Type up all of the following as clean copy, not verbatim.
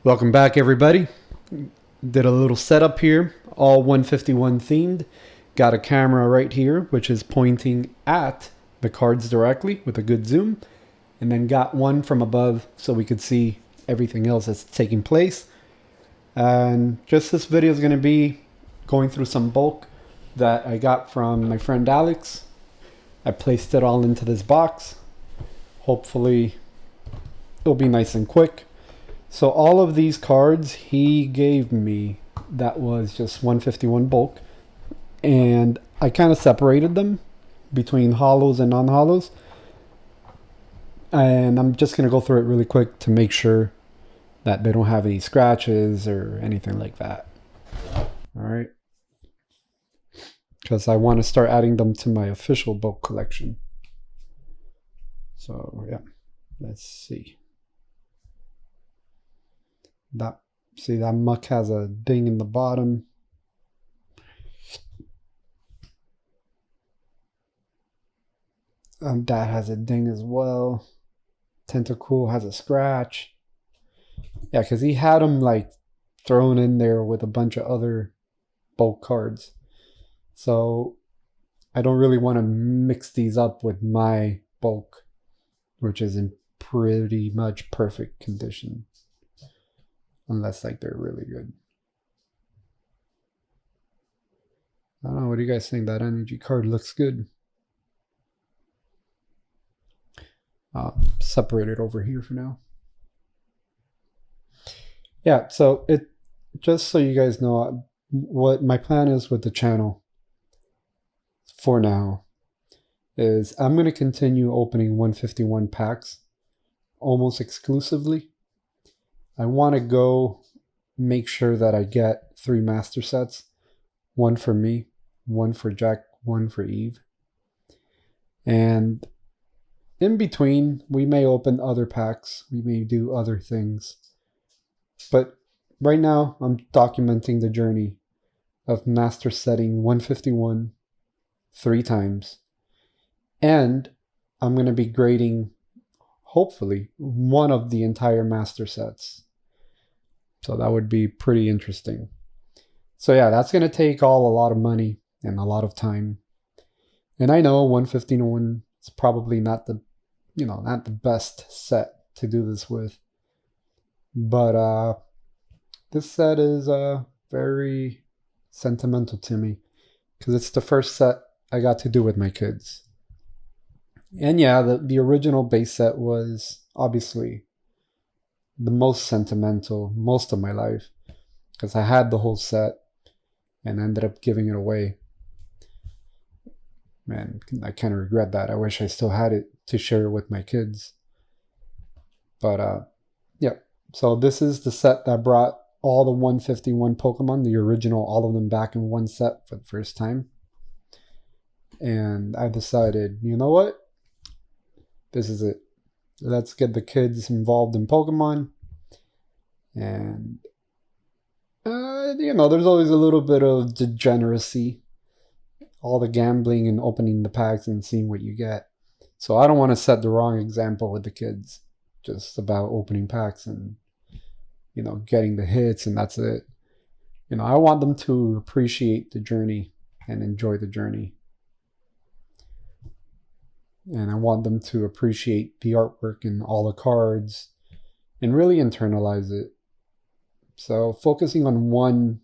Welcome back, everybody. Did a little setup here, all 151 themed. Got a camera right here, which is pointing at the cards directly with a good zoom. And then got one from above so we could see everything else that's taking place. And just this video is going to be going through some bulk that I got from my friend Alex. I placed it all into this box. Hopefully it'll be nice and quick. So all of these cards he gave me, that was just 151 bulk. And I kind of separated them between hollows and non-hollows. And I'm just going to go through it really quick to make sure that they don't have any scratches or anything like that. All right. Because I want to start adding them to my official bulk collection. So yeah, let's see. That muck has a ding in the bottom. That has a ding as well. Tentacool has a scratch. Yeah, because he had them like thrown in there with a bunch of other bulk cards. So I don't really want to mix these up with my bulk, which is in pretty much perfect condition. Unless like they're really good. I don't know, what do you guys think? That energy card looks good. Separate it over here for now. Yeah, so just so you guys know what my plan is with the channel for now is I'm going to continue opening 151 packs almost exclusively. I want to go make sure that I get 3 master sets. One for me, one for Jack, one for Eve. And in between, we may open other packs. We may do other things. But right now, I'm documenting the journey of master setting 151 3 times. And I'm going to be grading, hopefully, one of the entire master sets. So that would be pretty interesting. So yeah, that's going to take a lot of money and a lot of time. And I know 151 is probably not the best set to do this with. But this set is very sentimental to me because it's the first set I got to do with my kids. And yeah, the original base set was obviously the most sentimental most of my life because I had the whole set and ended up giving it away. Man, I kind of regret that. I wish I still had it to share with my kids. But yeah, so this is the set that brought all the 151 Pokemon, the original, all of them back in one set for the first time. And I decided, you know what? This is it. Let's get the kids involved in Pokemon. And, there's always a little bit of degeneracy. All the gambling and opening the packs and seeing what you get. So I don't want to set the wrong example with the kids. Just about opening packs and, getting the hits and that's it. I want them to appreciate the journey and enjoy the journey. And I want them to appreciate the artwork and all the cards and really internalize it. So focusing on one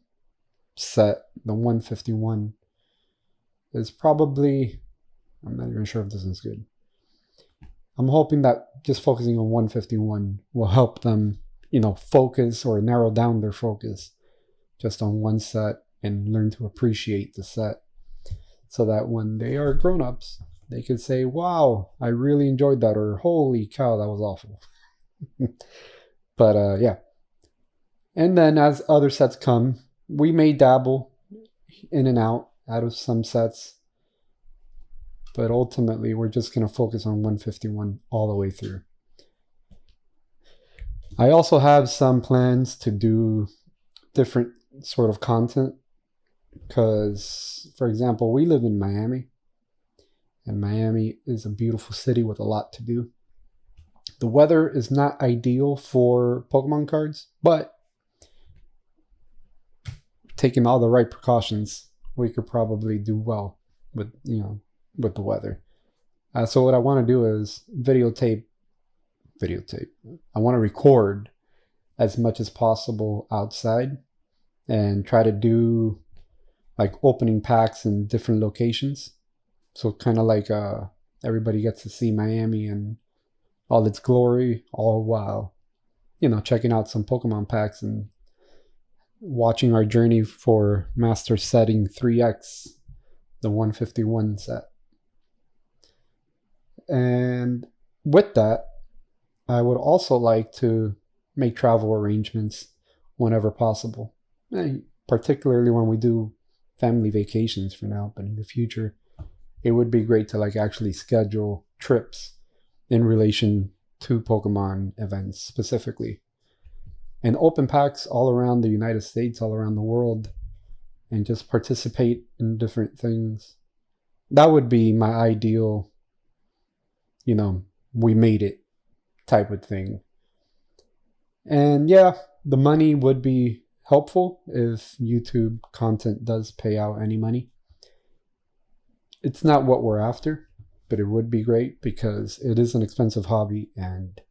set, the 151, is probably, I'm not even sure if this is good. I'm hoping that just focusing on 151 will help them, focus or narrow down their focus just on one set and learn to appreciate the set so that when they are grown-ups, they could say, wow, I really enjoyed that, or holy cow, that was awful. But yeah. And then as other sets come, we may dabble in and out of some sets. But ultimately, we're just going to focus on 151 all the way through. I also have some plans to do different sort of content. Because, for example, we live in Miami. And Miami is a beautiful city with a lot to do. The weather is not ideal for Pokemon cards, but taking all the right precautions, we could probably do well with with the weather. So what I want to do is videotape. I want to record as much as possible outside and try to do like opening packs in different locations. So kind of like everybody gets to see Miami and all its glory, all while, checking out some Pokemon packs and watching our journey for Master Setting 3X, the 151 set. And with that, I would also like to make travel arrangements whenever possible, particularly when we do family vacations for now, but in the future, it would be great to like actually schedule trips in relation to Pokemon events specifically. And open packs all around the United States, all around the world, and just participate in different things. That would be my ideal, we made it type of thing. And yeah, the money would be helpful if YouTube content does pay out any money. It's not what we're after, but it would be great because it is an expensive hobby, and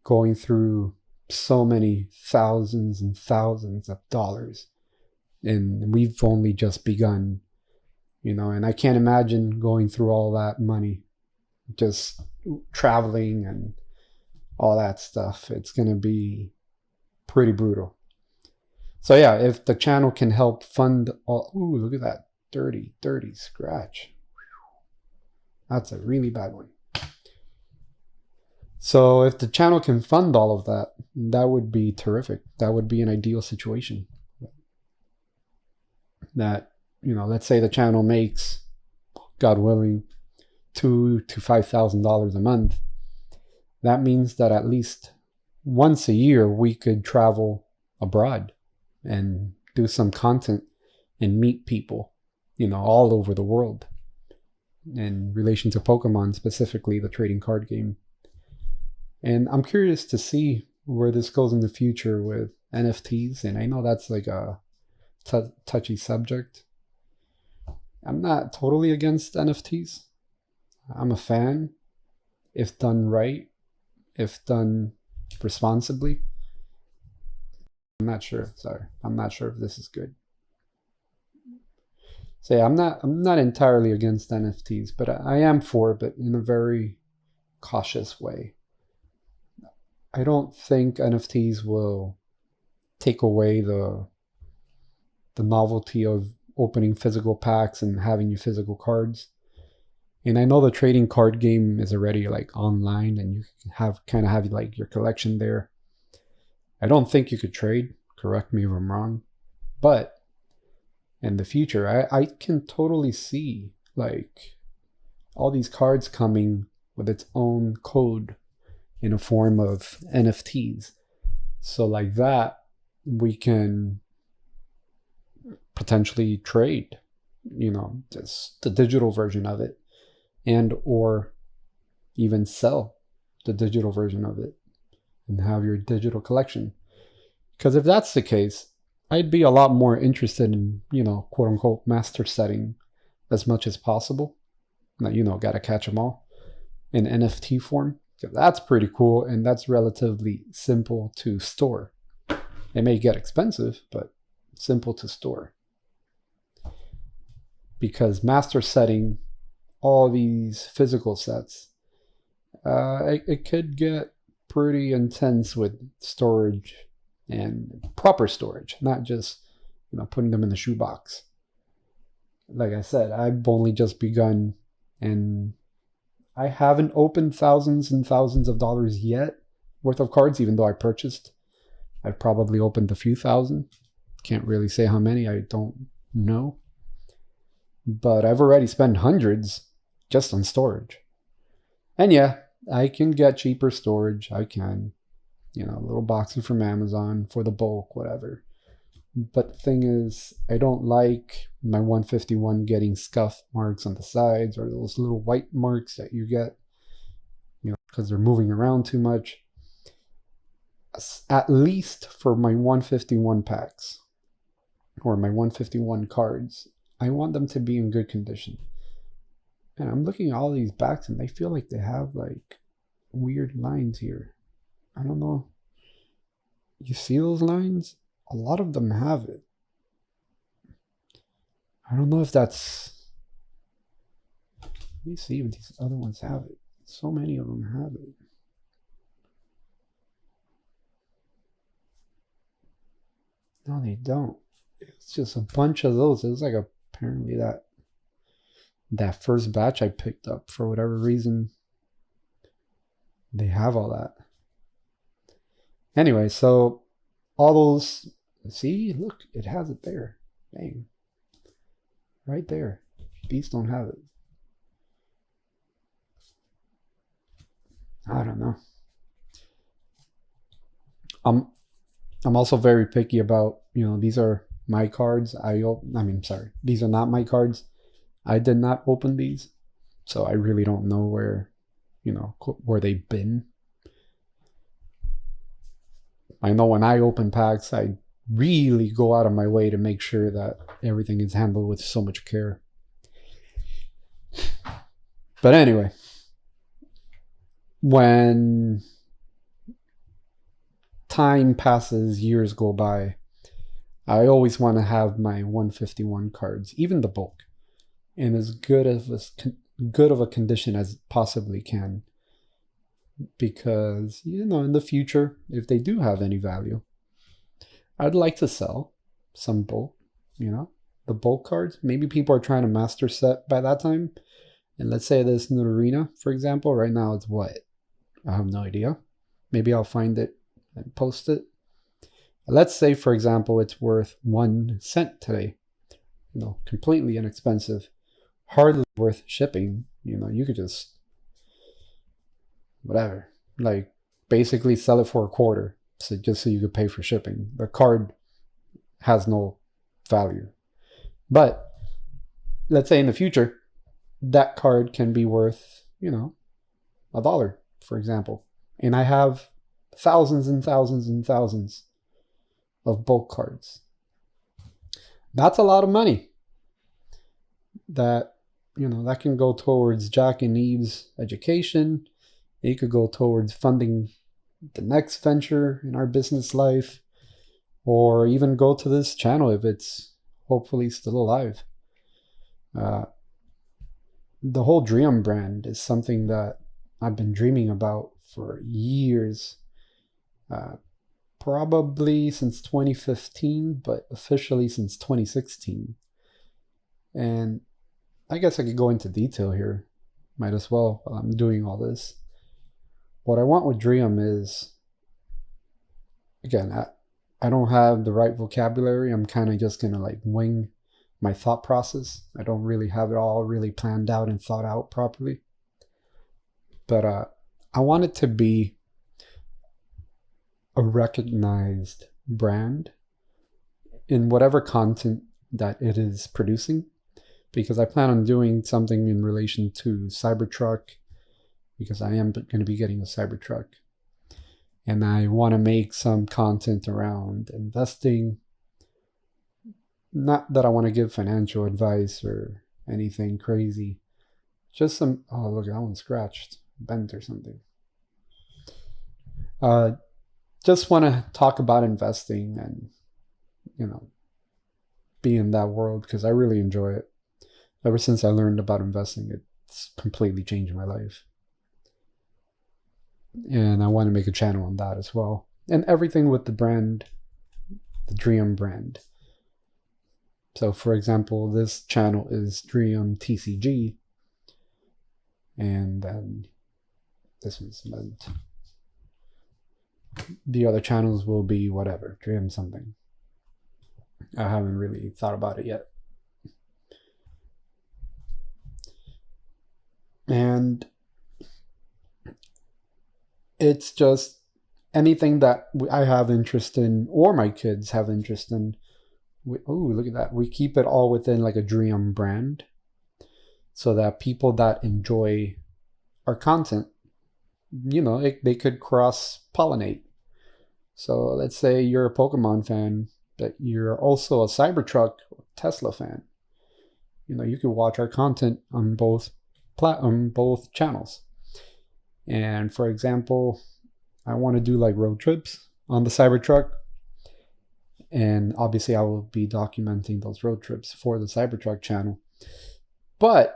going through so many thousands and thousands of dollars, and we've only just begun, and I can't imagine going through all that money, just traveling and all that stuff. It's going to be pretty brutal. So yeah, if the channel can help fund all... Ooh, look at that. Dirty scratch. That's a really bad one. So if the channel can fund all of that, that would be terrific. That would be an ideal situation. That, let's say the channel makes, God willing, $2,000 to $5,000 a month. That means that at least once a year we could travel abroad and do some content and meet people, all over the world in relation to Pokemon, specifically the trading card game. And I'm curious to see where this goes in the future with NFTs. And I know that's like a touchy subject. I'm not totally against NFTs. I'm a fan if done right, if done responsibly. I'm not sure if this is good. So yeah, I'm not entirely against NFTs, but I am for it, but in a very cautious way. I don't think NFTs will take away the novelty of opening physical packs and having your physical cards. And I know the trading card game is already like online, and you have like your collection there. I don't think you could trade, correct me if I'm wrong, but in the future, I can totally see like all these cards coming with its own code in a form of NFTs. So like that, we can potentially trade, just the digital version of it, and or even sell the digital version of it and have your digital collection. Because if that's the case, I'd be a lot more interested in, quote unquote, master setting as much as possible. Now, gotta catch them all in NFT form. That's pretty cool, and that's relatively simple to store. It may get expensive, but simple to store. Because master setting all these physical sets, it could get pretty intense with storage and proper storage, not just putting them in the shoebox. Like I said, I've only just begun, and I haven't opened thousands and thousands of dollars yet worth of cards, even though I purchased. I've probably opened a few thousand. Can't really say how many, I don't know. But I've already spent hundreds just on storage. And yeah, I can get cheaper storage. I can, little boxes from Amazon for the bulk, whatever. But the thing is, I don't like my 151 getting scuff marks on the sides, or those little white marks that you get, because they're moving around too much. At least for my 151 packs or my 151 cards, I want them to be in good condition. And I'm looking at all these backs and they feel like they have like weird lines here. I don't know. You see those lines? A lot of them have it. I don't know if that's... Let me see if these other ones have it. So many of them have it. No, they don't. It's just a bunch of those. It was like apparently that first batch I picked up, for whatever reason, they have all that. Anyway, so all those, see, look, it has it there. Dang. Right there. These don't have it. I don't know. I'm also very picky about, these are my cards. These are not my cards. I did not open these, so I really don't know where they've been. I know when I open packs, I really go out of my way to make sure that everything is handled with so much care. But anyway, when time passes, years go by, I always want to have my 151 cards, even the bulk, in as good of a condition as possibly can. Because, in the future, if they do have any value, I'd like to sell some bulk, the bulk cards. Maybe people are trying to master set by that time. And let's say this new arena, for example, right now it's what? I have no idea. Maybe I'll find it and post it. Let's say, for example, it's worth 1 cent today. Completely inexpensive, hardly worth shipping. You could just, whatever, like basically sell it for a quarter, so just so you could pay for shipping. The card has no value. But let's say in the future, that card can be worth, $1, for example. And I have thousands and thousands and thousands of bulk cards. That's a lot of money that, that can go towards Jack and Eve's education. It could go towards funding the next venture in our business life, or even go to this channel if it's hopefully still alive. The whole Driium brand is something that I've been dreaming about for years. Probably since 2015, but officially since 2016. And I guess I could go into detail here. Might as well while I'm doing all this. What I want with Driium is, again, I don't have the right vocabulary. I'm kind of just going to wing my thought process. I don't really have it all really planned out and thought out properly. But I want it to be a recognized brand in whatever content that it is producing, because I plan on doing something in relation to Cybertruck, because I am going to be getting a Cybertruck, and I want to make some content around investing. Not that I want to give financial advice or anything crazy, just some, oh look, that one's scratched, bent or something. Just want to talk about investing and, be in that world, because I really enjoy it. Ever since I learned about investing, it's completely changed my life. And I want to make a channel on that as well. And everything with the brand, the Driium brand. So, for example, this channel is Driium TCG. And then this one's meant. The other channels will be whatever, Driium something. I haven't really thought about it yet. And it's just anything that I have interest in, or my kids have interest in. Oh, look at that. We keep it all within a Driium brand, so that people that enjoy our content they could cross-pollinate. So let's say you're a Pokemon fan, but you're also a Cybertruck or Tesla fan. You can watch our content on both channels. And for example, I want to do like road trips on the Cybertruck. And obviously I will be documenting those road trips for the Cybertruck channel. But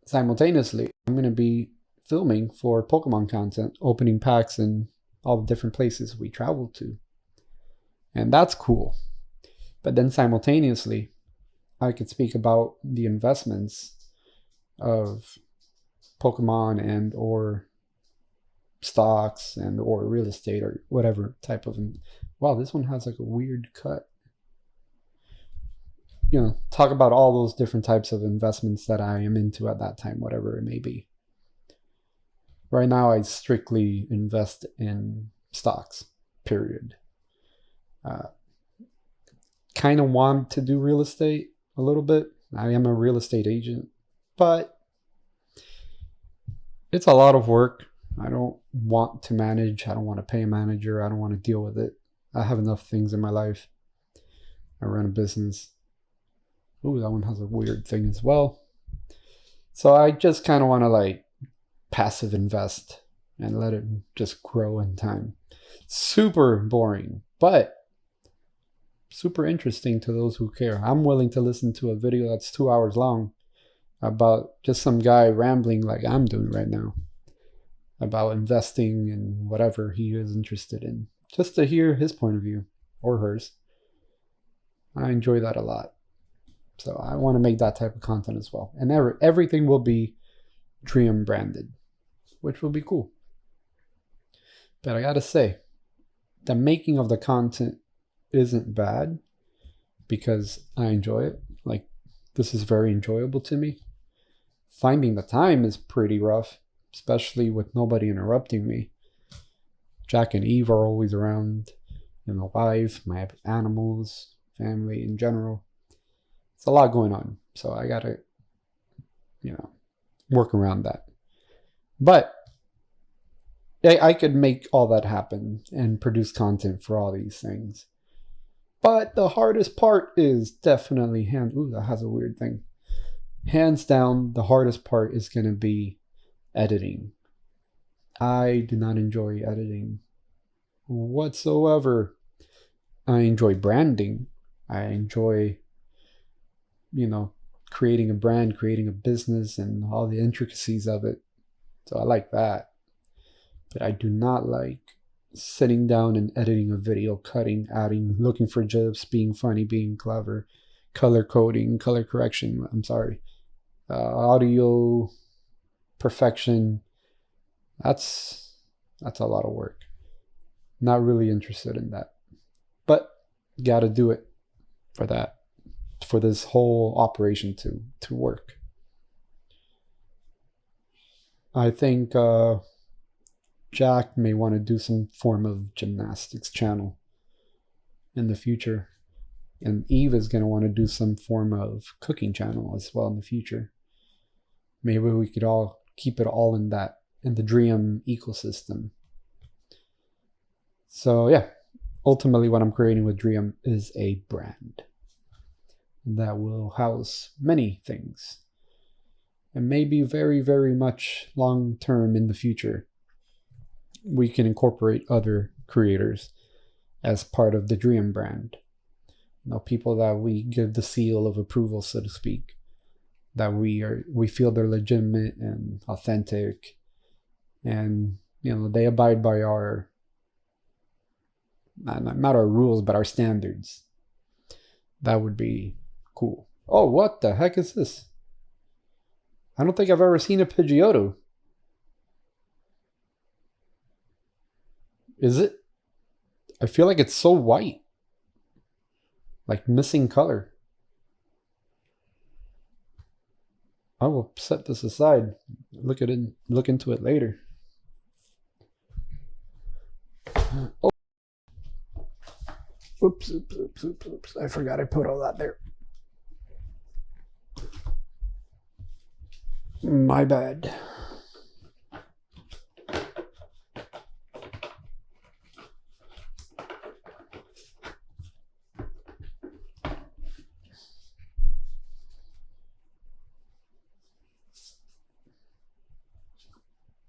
simultaneously, I'm going to be filming for Pokemon content, opening packs in all the different places we travel to. And that's cool. But then simultaneously, I could speak about the investments of Pokemon and or stocks and or real estate or whatever type of... Wow, this one has like a weird cut. Talk about all those different types of investments that I am into at that time, whatever it may be. Right now, I strictly invest in stocks, period. Kind of want to do real estate a little bit. I am a real estate agent, but it's a lot of work. I don't want to manage. I don't want to pay a manager. I don't want to deal with it. I have enough things in my life. I run a business. Ooh, that one has a weird thing as well. So I just kind of want to like passive invest and let it just grow in time. Super boring, but super interesting to those who care. I'm willing to listen to a video that's 2 hours long about just some guy rambling like I'm doing right now about investing in whatever he is interested in, just to hear his point of view or hers. I enjoy that a lot. So I want to make that type of content as well. And everything will be Driium branded, which will be cool. But I gotta say, the making of the content isn't bad because I enjoy it. Like, this is very enjoyable to me. Finding the time is pretty rough, especially with nobody interrupting me. Jack and Eve are always around, and my wife, my animals, family in general. It's a lot going on, so I gotta, work around that. But I could make all that happen and produce content for all these things. But the hardest part is definitely ooh, that has a weird thing. Hands down, the hardest part is going to be editing. I do not enjoy editing whatsoever. I enjoy branding. I enjoy, creating a brand, creating a business, and all the intricacies of it. So I like that. But I do not like sitting down and editing a video, cutting, adding, looking for gifs, being funny, being clever, color coding, color correction, audio perfection. That's a lot of work. Not really interested in that. But gotta do it for that, for this whole operation to work. I think Jack may want to do some form of gymnastics channel in the future. And Eve is going to want to do some form of cooking channel as well in the future. Maybe we could all keep it all in the Driium ecosystem. So yeah, ultimately what I'm creating with Driium is a brand that will house many things. And maybe very, very much long term in the future, we can incorporate other creators as part of the Driium brand. People that we give the seal of approval, so to speak, that we feel they're legitimate and authentic, and they abide by our not our rules, but our standards. That would be cool. Oh, what the heck is this? I don't think I've ever seen a Pidgeotto. Is it? I feel like it's so white. Like missing color. I will set this aside. Look into it later. Oh. Oops. I forgot I put all that there. My bad.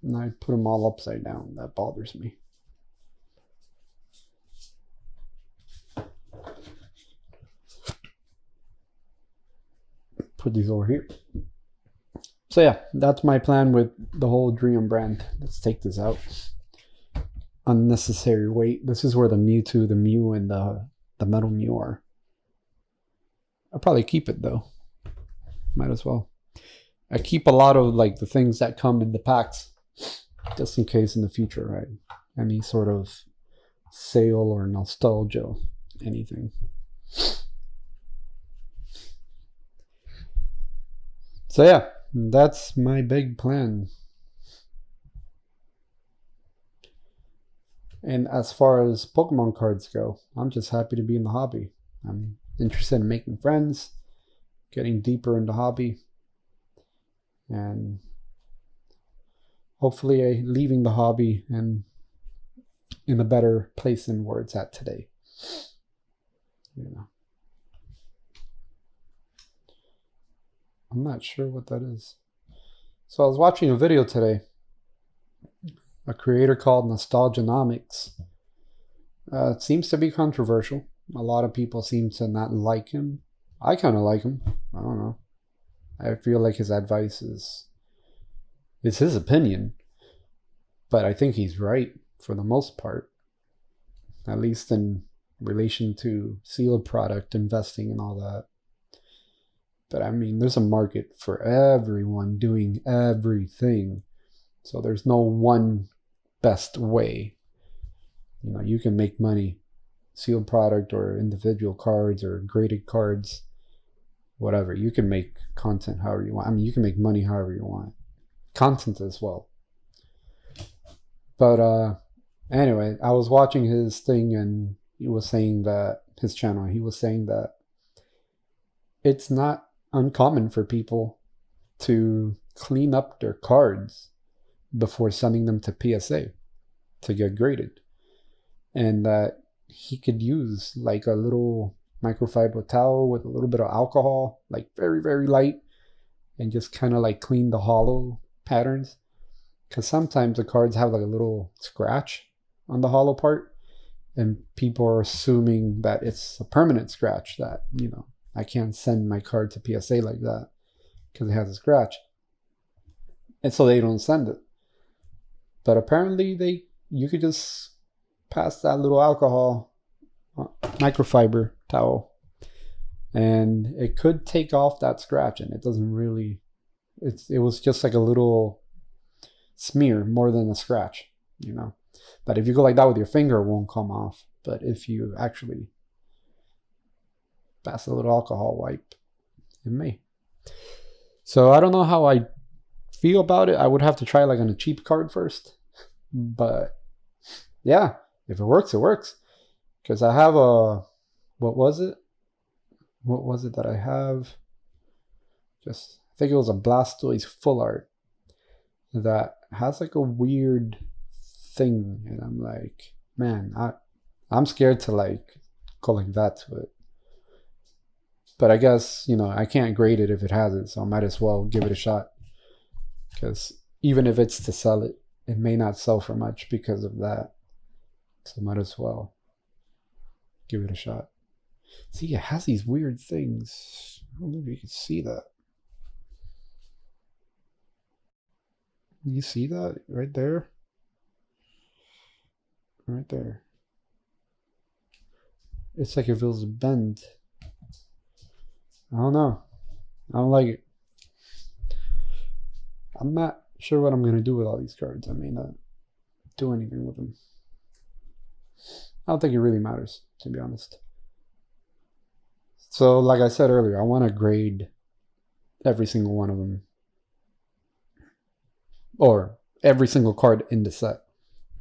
and I put them all upside down. That bothers me. Put these over here. So yeah, that's my plan with the whole Driium brand. Let's take this out. Unnecessary weight. This is where the Mewtwo, the Mew, and the Metal Mew are. I'll probably keep it though. Might as well. I keep a lot of like the things that come in the packs, just in case in the future, right? Any sort of sale or nostalgia, anything. So yeah, that's my big plan. And as far as Pokemon cards go, I'm just happy to be in the hobby. I'm interested in making friends, getting deeper in the hobby, and hopefully leaving the hobby and in a better place than where it's at today. You know. I'm not sure what that is. So I was watching a video today. A creator called Nostalgianomics. It seems to be controversial. A lot of people seem to not like him. I kind of like him. I don't know. I feel like his advice is his opinion. But I think he's right for the most part. At least in relation to sealed product investing and all that. But I mean, there's a market for everyone doing everything. So there's no one best way. You know, you can make money, sealed product or individual cards or graded cards, whatever. You can make content however you want. I mean, you can make money however you want. Content as well. But anyway, I was watching his thing and he was saying that, his channel, he was saying that it's not uncommon for people to clean up their cards before sending them to PSA to get graded, and that he could use like a little microfiber towel with a little bit of alcohol, like very, very light, and just kind of like clean the hollow patterns, because sometimes the cards have like a little scratch on the hollow part and people are assuming that it's a permanent scratch, that, you know, I can't send my card to PSA like that because it has a scratch, and so they don't send it. But apparently you could just pass that little alcohol microfiber towel and it could take off that scratch, and it doesn't really, it was just like a little smear more than a scratch, you know. But if you go like that with your finger, it won't come off. But if you actually pass a little alcohol wipe, it may. So I don't know how I feel about it. I would have to try like on a cheap card first. But yeah, if it works, it works. Because I have a, what was it that I have? Just, I think it was a Blastoise full art that has like a weird thing. And I'm like, man, I'm scared to like go like that to it. But I guess, you know, I can't grade it if it has it, so I might as well give it a shot. Because even if it's to sell it, it may not sell for much because of that. So might as well give it a shot. See, it has these weird things. I don't know if you can see that. You see that right there? Right there. It's like if it was a bend. I don't know. I don't like it. I'm not sure what I'm going to do with all these cards. I may not do anything with them. I don't think it really matters, to be honest. So, like I said earlier, I want to grade every single one of them. Or every single card in the set.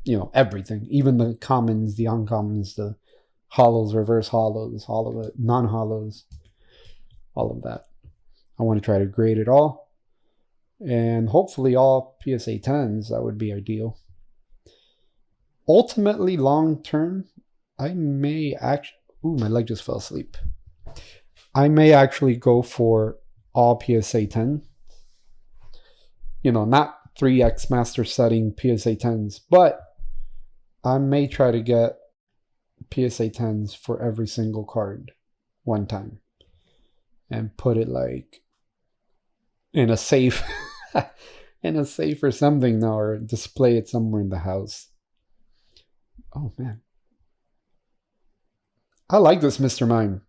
You know, everything. Even the commons, the uncommons, the hollows, reverse hollows, all of it, non-hollows. All of that. I want to try to grade it all. And hopefully all PSA 10s, that would be ideal. Ultimately, long term, I may actually... Ooh, my leg just fell asleep. I may actually go for all PSA 10. You know, not 3x master setting PSA 10s, but I may try to get PSA 10s for every single card one time and put it like in a safe in a safe or something now, or display it somewhere in the house. Oh man, I like this Mr. Mime.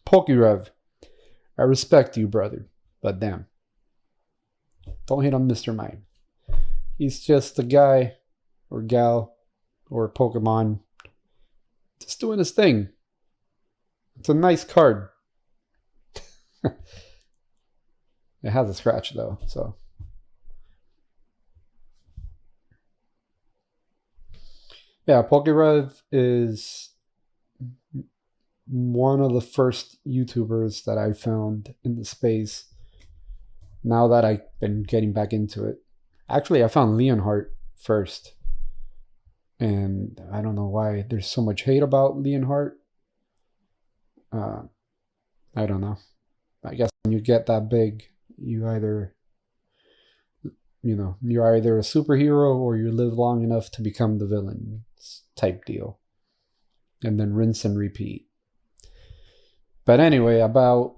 Pokerev, I respect you, brother, but damn, don't hit on Mr. Mime. He's just a guy or gal or Pokemon just doing his thing. It's a nice card. It has a scratch though, so. Yeah, Pokerev is one of the first YouTubers that I found in the space now that I've been getting back into it. Actually, I found Leonhardt first. And I don't know why there's so much hate about Leonhardt. I don't know. I guess when you get that big, you're either a superhero or you live long enough to become the villain type deal. And then rinse and repeat. But anyway, about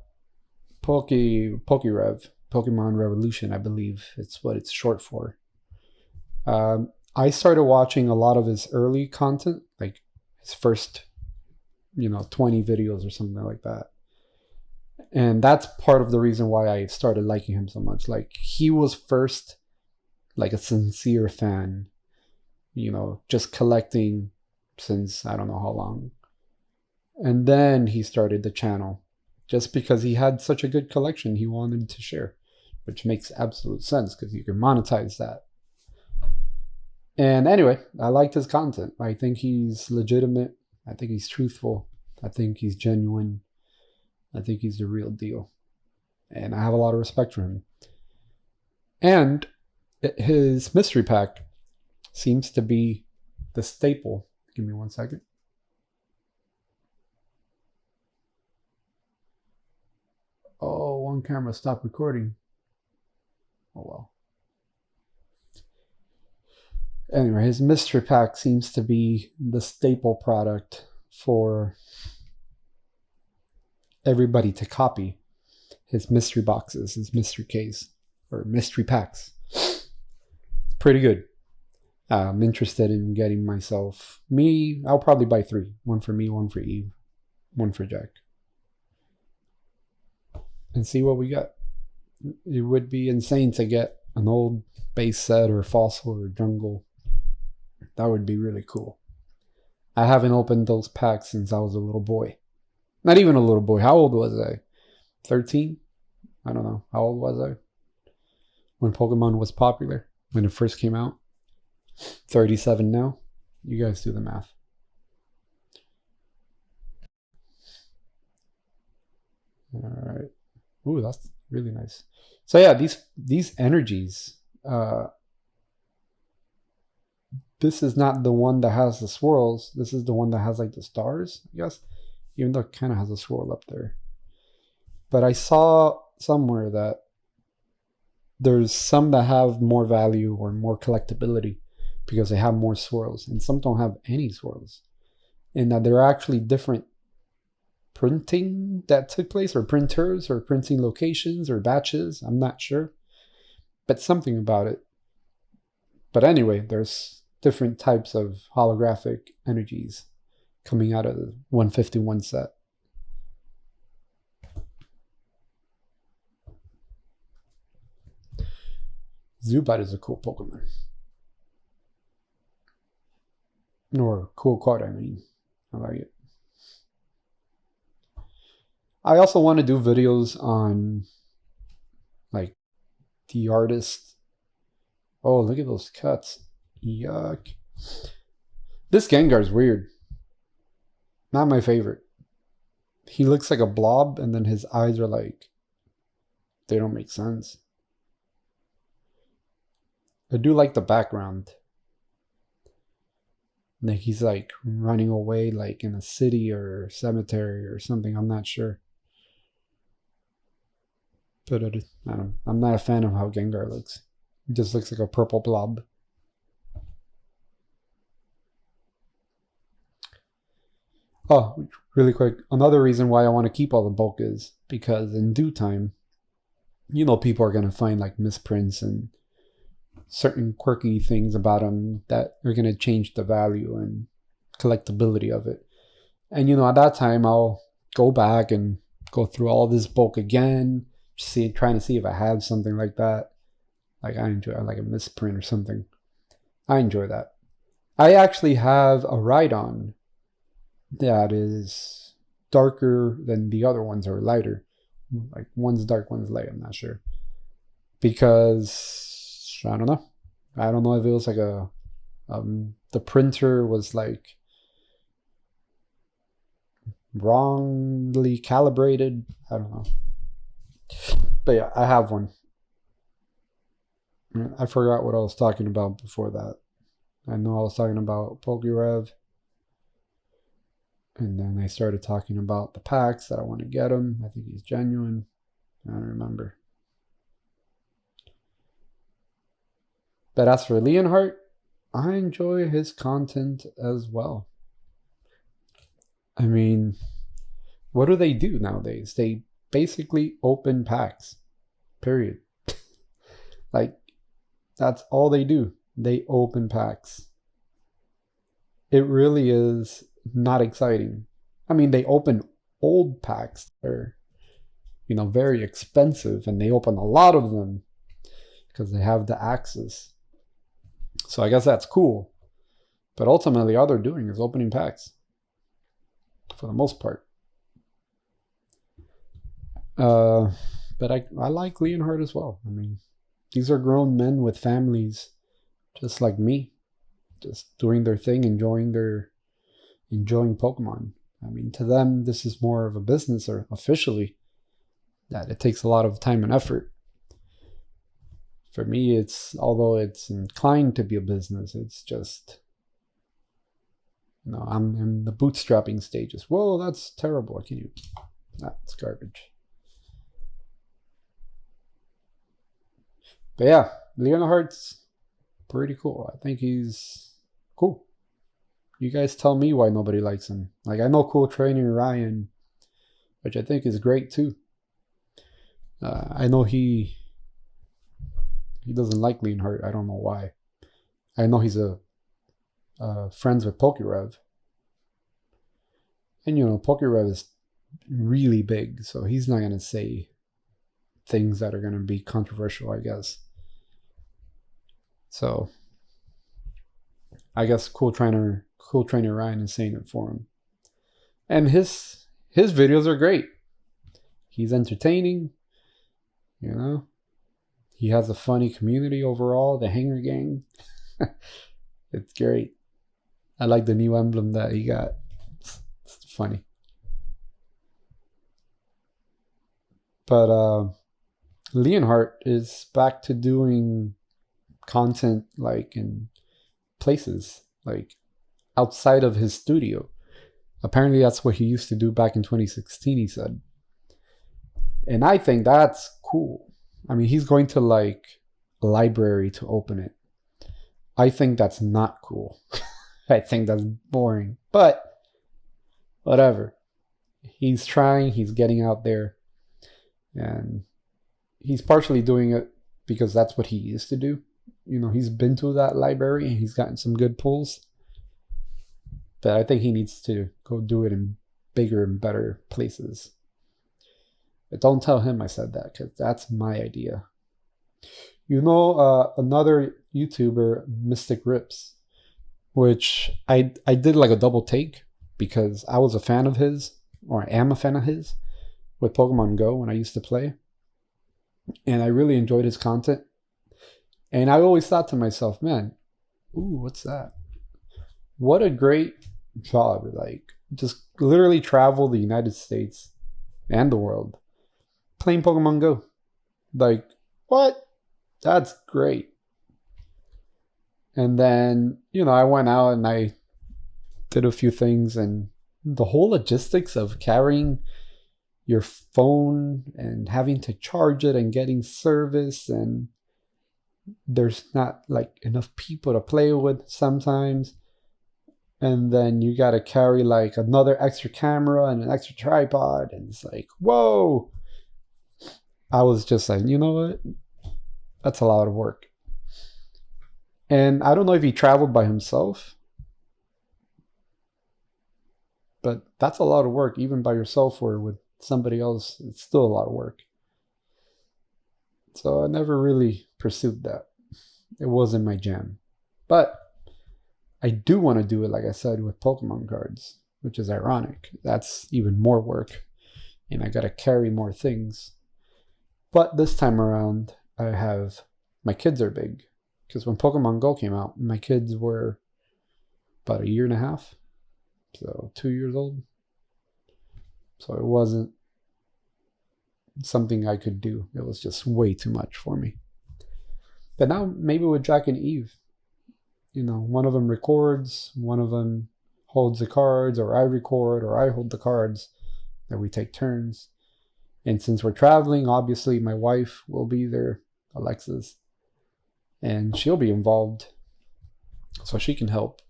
Pokerev, Pokemon Revolution, I believe it's what it's short for. I started watching a lot of his early content, like his first, 20 videos or something like that. And that's part of the reason why I started liking him so much. Like, he was first like a sincere fan, just collecting since I don't know how long. And then he started the channel just because he had such a good collection he wanted to share, which makes absolute sense because you can monetize that. And anyway, I liked his content. I think he's legitimate. I think he's truthful. I think he's genuine. I think he's the real deal. And I have a lot of respect for him. And his mystery pack seems to be the staple. Give me 1 second. Oh, one camera stopped recording. Oh well. Anyway, his mystery pack seems to be the staple product for everybody to copy. His mystery boxes, his mystery case, or mystery packs. Pretty good. I'm interested in getting myself... I'll probably buy 3. 1 for me, 1 for Eve, 1 for Jack. And see what we got. It would be insane to get an old base set or fossil or jungle. That would be really cool. I haven't opened those packs since I was a little boy. Not even a little boy. How old was I? 13? I don't know. How old was I? When Pokemon was popular? When it first came out? 37 now? You guys do the math. Alright. Ooh, that's really nice. So yeah, these energies... This is not the one that has the swirls. This is the one that has like the stars, I guess. Even though it kind of has a swirl up there. But I saw somewhere that there's some that have more value or more collectability because they have more swirls. And some don't have any swirls. And that there are actually different printing that took place, or printers, or printing locations, or batches. I'm not sure. But something about it. But anyway, there's different types of holographic energies coming out of the 151 set. Zubat is a cool Pokemon. Or cool card, I mean. I like it. I also want to do videos on like the artist. Oh, look at those cuts. Yuck. This Gengar's weird. Not my favorite. He looks like a blob and then his eyes are like... They don't make sense. I do like the background. Like he's like running away like in a city or cemetery or something. I'm not sure. But I'm not a fan of how Gengar looks. It just looks like a purple blob. Oh, really quick. Another reason why I want to keep all the bulk is because in due time, you know, people are going to find like misprints and certain quirky things about them that are going to change the value and collectability of it. And, you know, at that time, I'll go back and go through all this bulk again, trying to see if I have something like that. Like I enjoy like a misprint or something. I enjoy that. I actually have a Rhydon that is darker than the other ones, or lighter. Like one's dark, one's light, I'm not sure. Because I don't know. I don't know if it was like the printer was like wrongly calibrated. I don't know. But yeah, I have one. I forgot what I was talking about before that. I know I was talking about PokeRev. And then I started talking about the packs that I want to get him. I think he's genuine. I don't remember. But as for Leonhardt, I enjoy his content as well. I mean, what do they do nowadays? They basically open packs. Period. Like, that's all they do. They open packs. It really is not exciting. I mean, they open old packs that are, you know, very expensive, and they open a lot of them because they have the access. So I guess that's cool. But ultimately, all they're doing is opening packs for the most part. But I like Leonhardt as well. I mean, these are grown men with families, just like me, just doing their thing, enjoying Pokemon. I mean, to them, this is more of a business, or officially, that it takes a lot of time and effort. For me, although it's inclined to be a business, it's just, you know, I'm in the bootstrapping stages. Whoa, that's terrible. That's garbage. But yeah, Leonhardt's pretty cool. I think he's cool. You guys tell me why nobody likes him. Like, I know Cool Trainer Ryan, which I think is great too. I know he doesn't like Leonhardt. I don't know why. I know he's friends with PokeRev. And, you know, PokeRev is really big, so he's not going to say things that are going to be controversial, I guess. So, I guess Cool Trainer Ryan is saying it for him. And his videos are great. He's entertaining, you know. He has a funny community overall, the Hanger Gang. It's great. I like the new emblem that he got. It's funny. But Leonhardt is back to doing content like in places, like outside of his studio. Apparently that's what he used to do back in 2016, he said. And I think that's cool. I mean, he's going to like a library to open it. I think that's not cool. I think that's boring. But whatever. He's trying, he's getting out there. And he's partially doing it because that's what he used to do. You know, he's been to that library and he's gotten some good pulls. But I think he needs to go do it in bigger and better places. But don't tell him I said that, because that's my idea. You know, another YouTuber, Mystic Rips, which I did like a double take because I was a fan of his, or I am a fan of his, with Pokemon Go when I used to play. And I really enjoyed his content. And I always thought to myself, man, ooh, what's that? What a great job. Like, just literally travel the United States and the world playing Pokemon Go. Like, what? That's great. And then, you know, I went out and I did a few things, and the whole logistics of carrying your phone and having to charge it and getting service, and there's not like enough people to play with sometimes. And then you got to carry like another extra camera and an extra tripod. And it's like, whoa. I was just like, you know what? That's a lot of work. And I don't know if he traveled by himself, but that's a lot of work, even by yourself or with somebody else. It's still a lot of work. So I never really pursued that. It wasn't my jam. But I do want to do it, like I said, with Pokemon cards, which is ironic. That's even more work. And I got to carry more things. But this time around, my kids are big. Because when Pokemon Go came out, my kids were about 1.5 years. So 2 years old. So it wasn't something I could do. It was just way too much for me. But now maybe with Jack and Eve, you know, one of them records, one of them holds the cards, or I record, or I hold the cards, and we take turns. And since we're traveling, obviously my wife will be there, Alexis, and she'll be involved so she can help.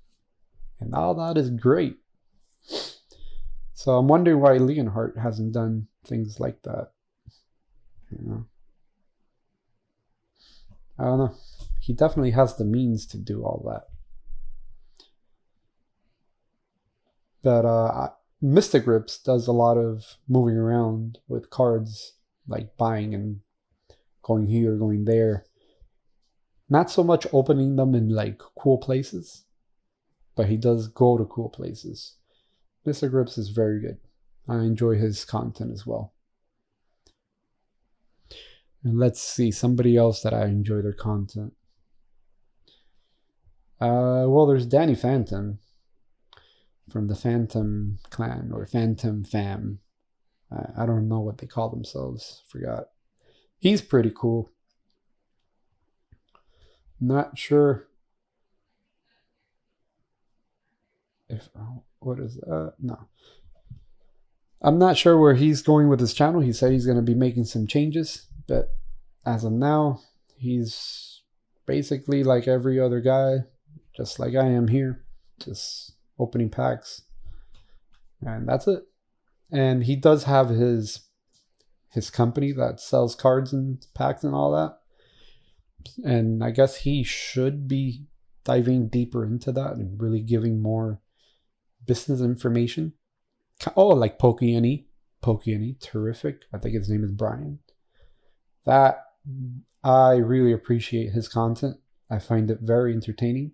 And all that is great. So I'm wondering why Leonhardt hasn't done things like that. You know, I don't know. He definitely has the means to do all that. But Mystic Rips does a lot of moving around with cards, like buying and going here, going there. Not so much opening them in like cool places, but he does go to cool places. Mystic Rips is very good. I enjoy his content as well. And let's see, somebody else that I enjoy their content. Well, there's Danny Phantom from the Phantom Clan or Phantom Fam. I don't know what they call themselves. Forgot. He's pretty cool. Not sure if what is that? No. I'm not sure where he's going with his channel. He said he's going to be making some changes, but as of now, he's basically like every other guy, just like I am here, just opening packs, and that's it. And he does have his company that sells cards and packs and all that, and I guess he should be diving deeper into that and really giving more business information. Oh, like Pokémon, terrific. I think his name is Brian. That I really appreciate his content. I find it very entertaining.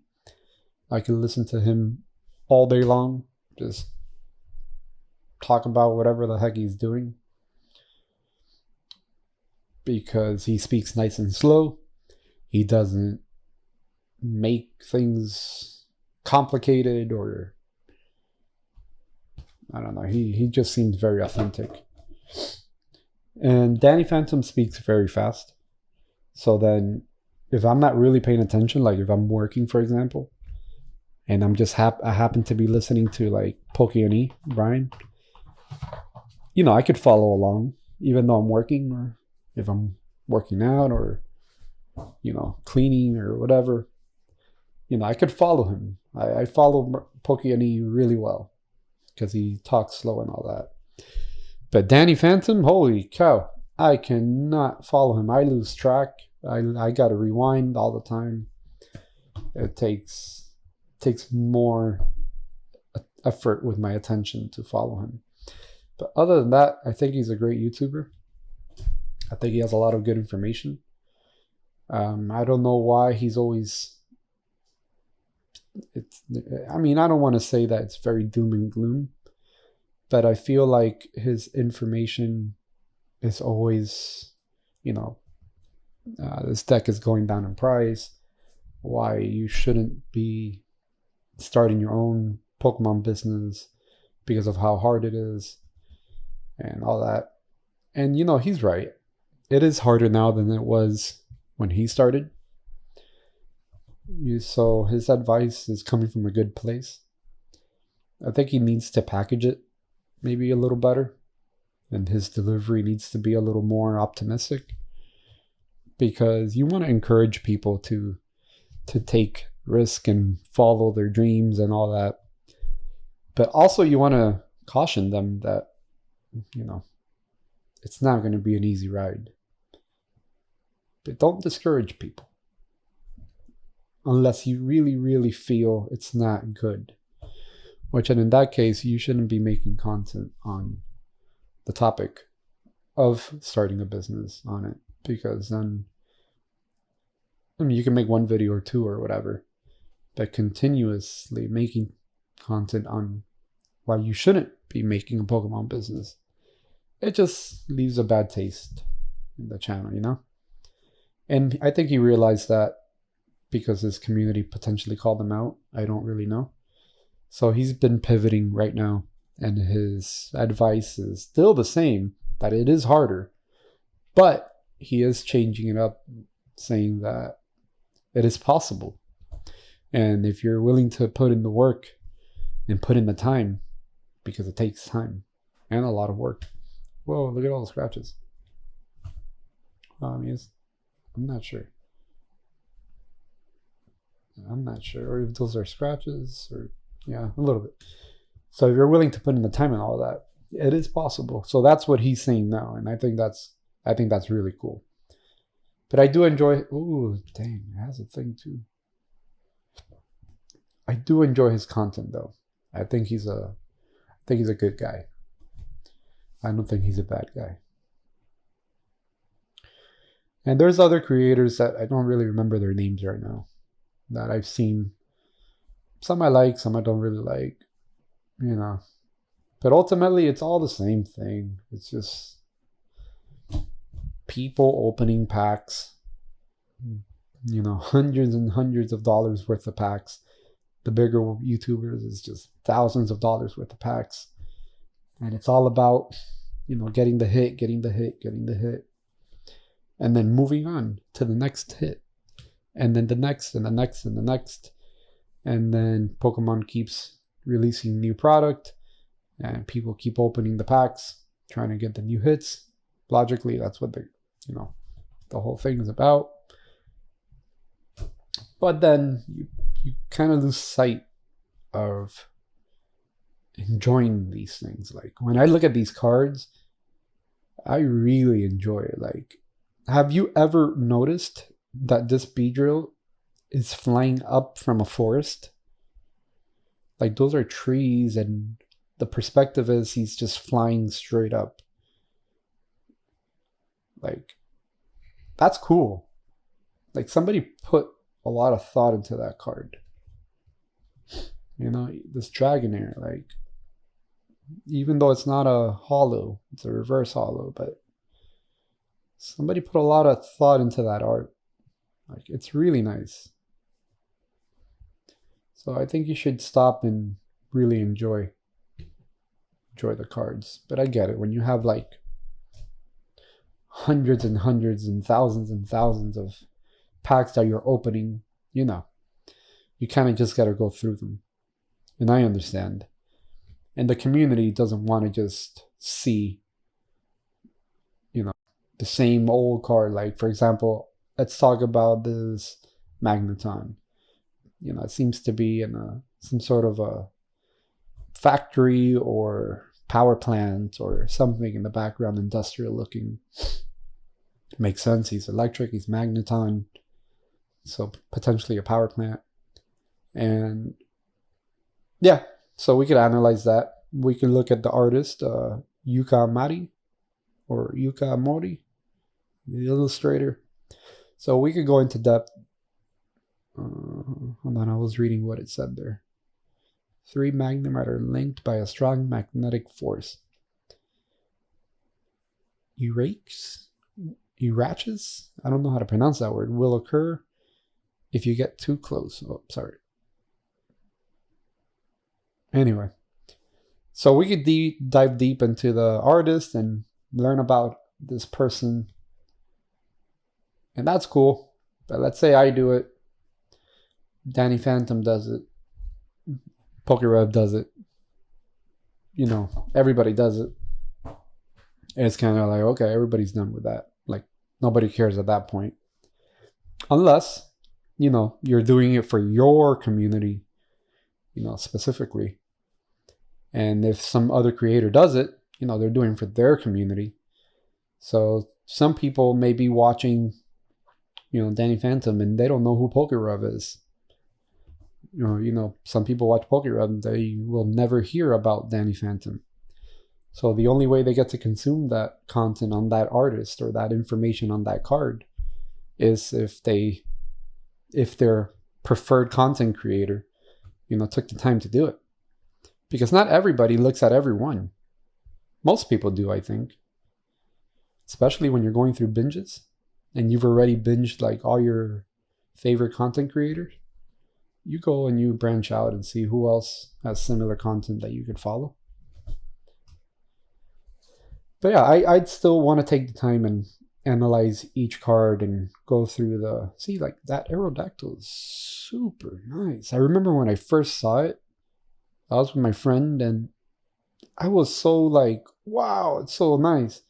I can listen to him all day long, just talk about whatever the heck he's doing, because he speaks nice and slow. He doesn't make things complicated, or I don't know. He just seems very authentic. And Danny Phantom speaks very fast. So then if I'm not really paying attention, like if I'm working, for example, and I'm just I happen to be listening to like Pokémon Brian, you know, I could follow along even though I'm working, or if I'm working out, or, you know, cleaning or whatever, you know, I could follow him. I follow Pokémon really well because he talks slow and all that. But Danny Phantom, holy cow, I cannot follow him. I lose track. I got to rewind all the time. It takes more effort with my attention to follow him. But other than that, I think he's a great YouTuber. I think he has a lot of good information. I don't know why he's always... I mean, I don't want to say that it's very doom and gloom, but I feel like his information is always, you know, this deck is going down in price, why you shouldn't be starting your own Pokemon business because of how hard it is and all that. And, you know, he's right. It is harder now than it was when he started. So his advice is coming from a good place. I think he needs to package it maybe a little better, and his delivery needs to be a little more optimistic. because you want to encourage people to take risk and follow their dreams and all that. But also you want to caution them that, you know, it's not going to be an easy ride. But don't discourage people unless you really, really feel it's not good. Which, and in that case, you shouldn't be making content on the topic of starting a business on it, because then, I mean, you can make one video or two or whatever, but continuously making content on why you shouldn't be making a Pokemon business, it just leaves a bad taste in the channel, you know? And I think he realized that because his community potentially called him out. I don't really know. So he's been pivoting right now, and his advice is still the same, that it is harder, but he is changing it up, saying that it is possible. And if you're willing to put in the work and put in the time, because it takes time and a lot of work. Whoa, look at all the scratches. I'm not sure. I'm not sure if those are scratches or, yeah, a little bit. So if you're willing to put in the time and all that, it is possible. So that's what he's saying now, and I think that's really cool. But I do enjoy. Ooh, dang, it has a thing too. I do enjoy his content though. I think he's a good guy. I don't think he's a bad guy. And there's other creators that I don't really remember their names right now that I've seen. Some I like, some I don't really like, you know. But ultimately, it's all the same thing. It's just people opening packs, you know, hundreds and hundreds of dollars worth of packs. The bigger YouTubers is just thousands of dollars worth of packs. And it's all about, you know, getting the hit. And then moving on to the next hit. And then the next, and the next, and the next. And then Pokemon keeps releasing new product. And people keep opening the packs, trying to get the new hits. Logically, that's what the whole thing is about. But then you kind of lose sight of enjoying these things. Like when I look at these cards, I really enjoy it. Like, have you ever noticed that this Beedrill is flying up from a forest? Like those are trees, and the perspective is he's just flying straight up. Like, that's cool. Like somebody put a lot of thought into that card. You know, this Dragonair, like, even though it's not a holo, it's a reverse holo, but somebody put a lot of thought into that art. Like, it's really nice. So I think you should stop and really enjoy the cards. But I get it. When you have like hundreds and hundreds and thousands of packs that you're opening, you know, you kind of just got to go through them. And I understand. And the community doesn't want to just see, you know, the same old card. Like, for example, let's talk about this Magneton. You know, it seems to be in some sort of a factory or power plant or something in the background, industrial looking. Makes sense. He's electric. He's Magneton. So potentially a power plant. And yeah, so we could analyze that. We can look at the artist, Yuka Mari, or Yuka Mori, the illustrator. So we could go into depth. Hold on, I was reading what it said there. 3 Magnum are linked by a strong magnetic force. Eraches? I don't know how to pronounce that word. Will occur if you get too close. Oh, sorry. Anyway, so we could dive deep into the artist and learn about this person. And that's cool. But let's say I do it. Danny Phantom does it. PokeRev does it. You know, everybody does it. And it's kind of like, okay, everybody's done with that. Like, nobody cares at that point. Unless, you're doing it for your community, specifically. And if some other creator does it, they're doing it for their community. So some people may be watching, Danny Phantom, and they don't know who PokeRev is. Some people watch PokeRev, they will never hear about Danny Phantom. So the only way they get to consume that content on that artist or that information on that card is if their preferred content creator, took the time to do it. Because not everybody looks at every one. Most people do, I think. Especially when you're going through binges and you've already binged like all your favorite content creators. You go and you branch out and see who else has similar content that you could follow. But yeah, I'd still want to take the time and analyze each card and go through like that Aerodactyl is super nice. I remember when I first saw it, I was with my friend and I was so like, wow, it's so nice.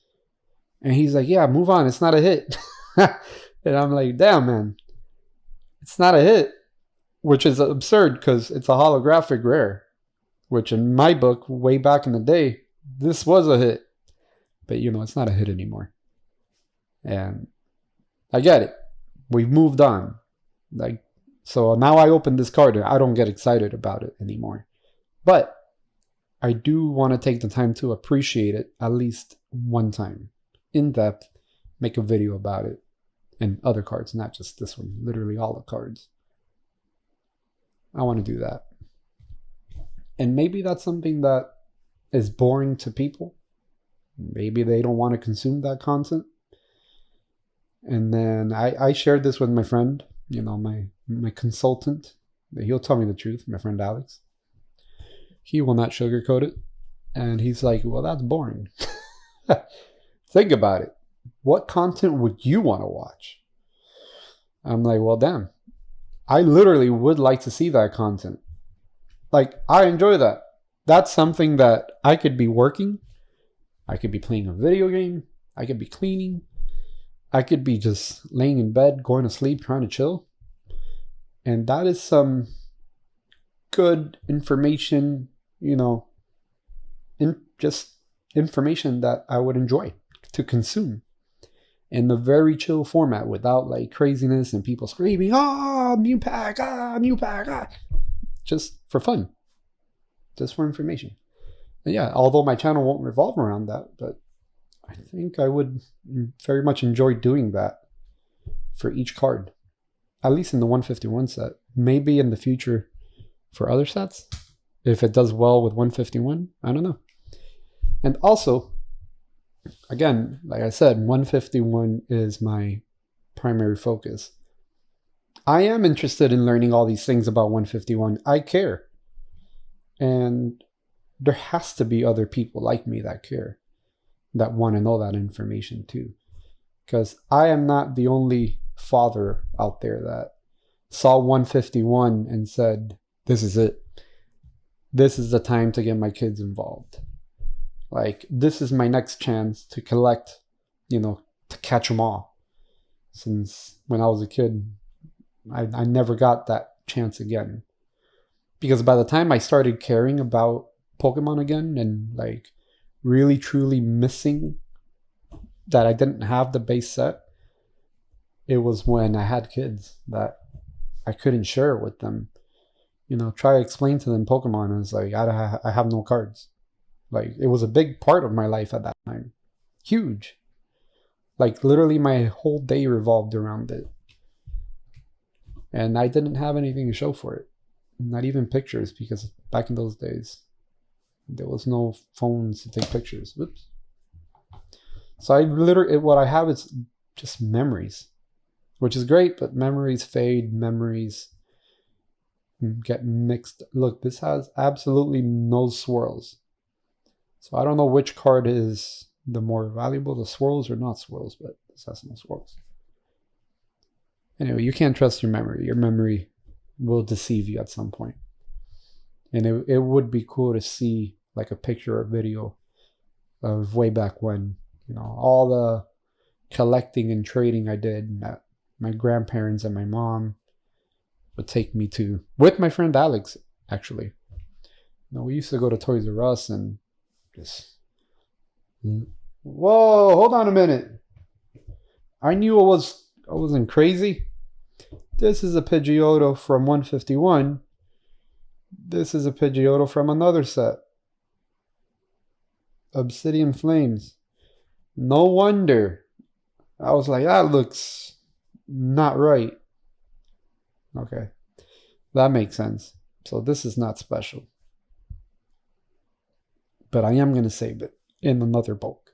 And he's like, yeah, move on, it's not a hit. And I'm like, damn, man, it's not a hit. Which is absurd because it's a holographic rare. Which in my book, way back in the day, this was a hit. But it's not a hit anymore. And I get it. We've moved on. So now I open this card and I don't get excited about it anymore. But I do want to take the time to appreciate it at least one time. In depth. Make a video about it. And other cards, not just this one. Literally all the cards. I want to do that. And maybe that's something that is boring to people. Maybe they don't want to consume that content. And then I shared this with my friend, my consultant. He'll tell me the truth, my friend Alex. He will not sugarcoat it. And he's like, well, that's boring. Think about it. What content would you want to watch? I'm like, well, damn. I literally would like to see that content. Like, I enjoy that. That's something that I could be working. I could be playing a video game. I could be cleaning. I could be just laying in bed, going to sleep, trying to chill. And that is some good information, just information that I would enjoy to consume in a very chill format without like craziness and people screaming, new pack, new pack, just for fun, just for information. And yeah, although my channel won't revolve around that, but I think I would very much enjoy doing that for each card, at least in the 151 set. Maybe in the future for other sets, if it does well with 151, I don't know. And also, again, like I said, 151 is my primary focus. I am interested in learning all these things about 151. I care. And there has to be other people like me that care, that want to know that information too. Because I am not the only father out there that saw 151 and said, this is it. This is the time to get my kids involved. Like, this is my next chance to collect, to catch them all. Since when I was a kid, I never got that chance again. Because by the time I started caring about Pokemon again and like really truly missing that I didn't have the base set, it was when I had kids that I couldn't share it with them. Try to explain to them Pokemon, and it's like, I have no cards. Like, it was a big part of my life at that time. Huge. Like, literally my whole day revolved around it. And I didn't have anything to show for it. Not even pictures, because back in those days, there was no phones to take pictures. Whoops. So what I have is just memories, which is great, but memories fade, memories get mixed. Look, this has absolutely no swirls. So I don't know which card is the more valuable, the swirls or not swirls, but this has no swirls. Anyway, you can't trust your memory. Your memory will deceive you at some point. And it would be cool to see like a picture or video of way back when, all the collecting and trading I did my grandparents and my mom would take me to, with my friend Alex, actually. We used to go to Toys R Us and just... Whoa, hold on a minute. I knew I wasn't crazy. This is a Pidgeotto from 151. This is a Pidgeotto from another set. Obsidian Flames. No wonder. I was like, that looks not right. Okay. That makes sense. So this is not special. But I am going to save it in another bulk.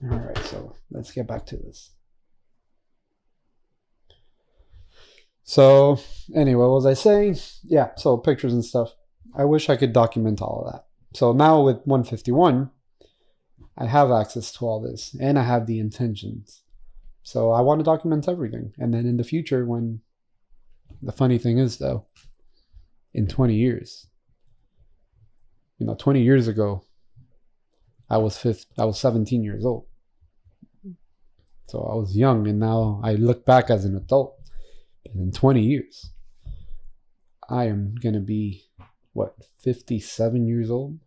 Alright, so let's get back to this. So, anyway, what was I saying? Yeah, so pictures and stuff. I wish I could document all of that. So now with 151, I have access to all this, and I have the intentions. So I want to document everything. And then in the future, when... The funny thing is, though, in 20 years, 20 years ago, I was 17 years old. So I was young, and now I look back as an adult. And in 20 years, I am going to be, 57 years old?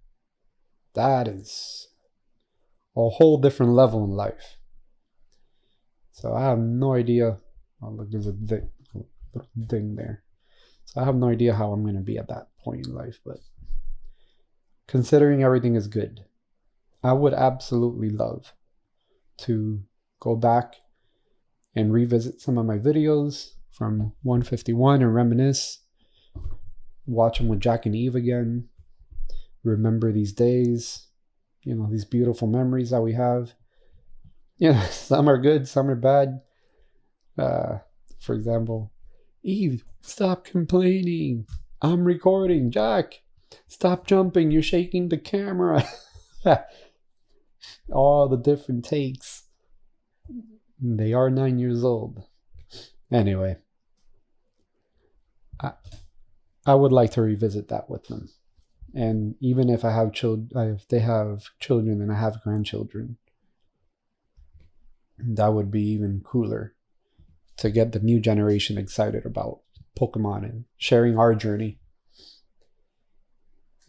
That is a whole different level in life. So I have no idea. Oh, look, there's a thing there. So I have no idea how I'm going to be at that point in life. But considering everything is good, I would absolutely love to go back and revisit some of my videos from 151 and reminisce. Watch them with Jack and Eve again. Remember these days. These beautiful memories that we have. Some are good, some are bad. For example, Eve, stop complaining. I'm recording. Jack, stop jumping. You're shaking the camera. All the different takes. They are 9 years old. Anyway, I would like to revisit that with them. And even if I have if they have children and I have grandchildren, that would be even cooler to get the new generation excited about Pokemon and sharing our journey.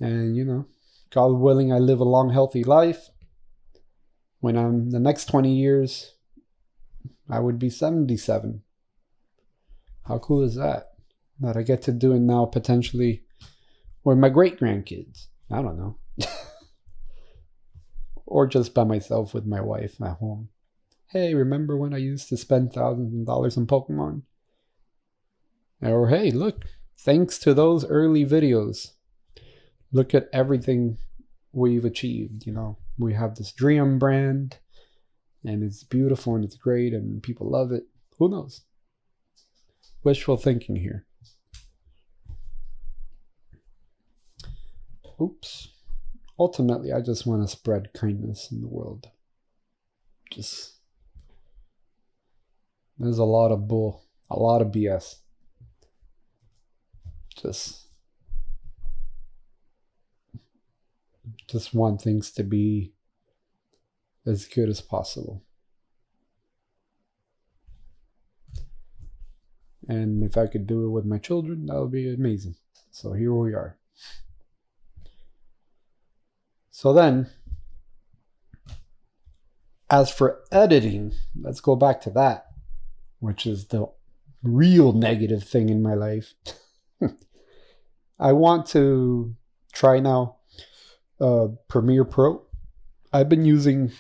And, God willing, I live a long, healthy life. When I'm the next 20 years, I would be 77. How cool is that? That I get to do it now potentially with my great-grandkids. I don't know. Or just by myself with my wife at home. Hey, remember when I used to spend thousands of dollars on Pokemon? Or hey, look, thanks to those early videos, look at everything we've achieved. We have this Driium brand, and it's beautiful and it's great and people love it. Who knows? Wishful thinking here. Oops. Ultimately, I just want to spread kindness in the world. There's a lot of BS. Just want things to be as good as possible. And if I could do it with my children, that would be amazing. So here we are. So then, as for editing, let's go back to that, which is the real negative thing in my life. I want to try now Premiere Pro. I've been using,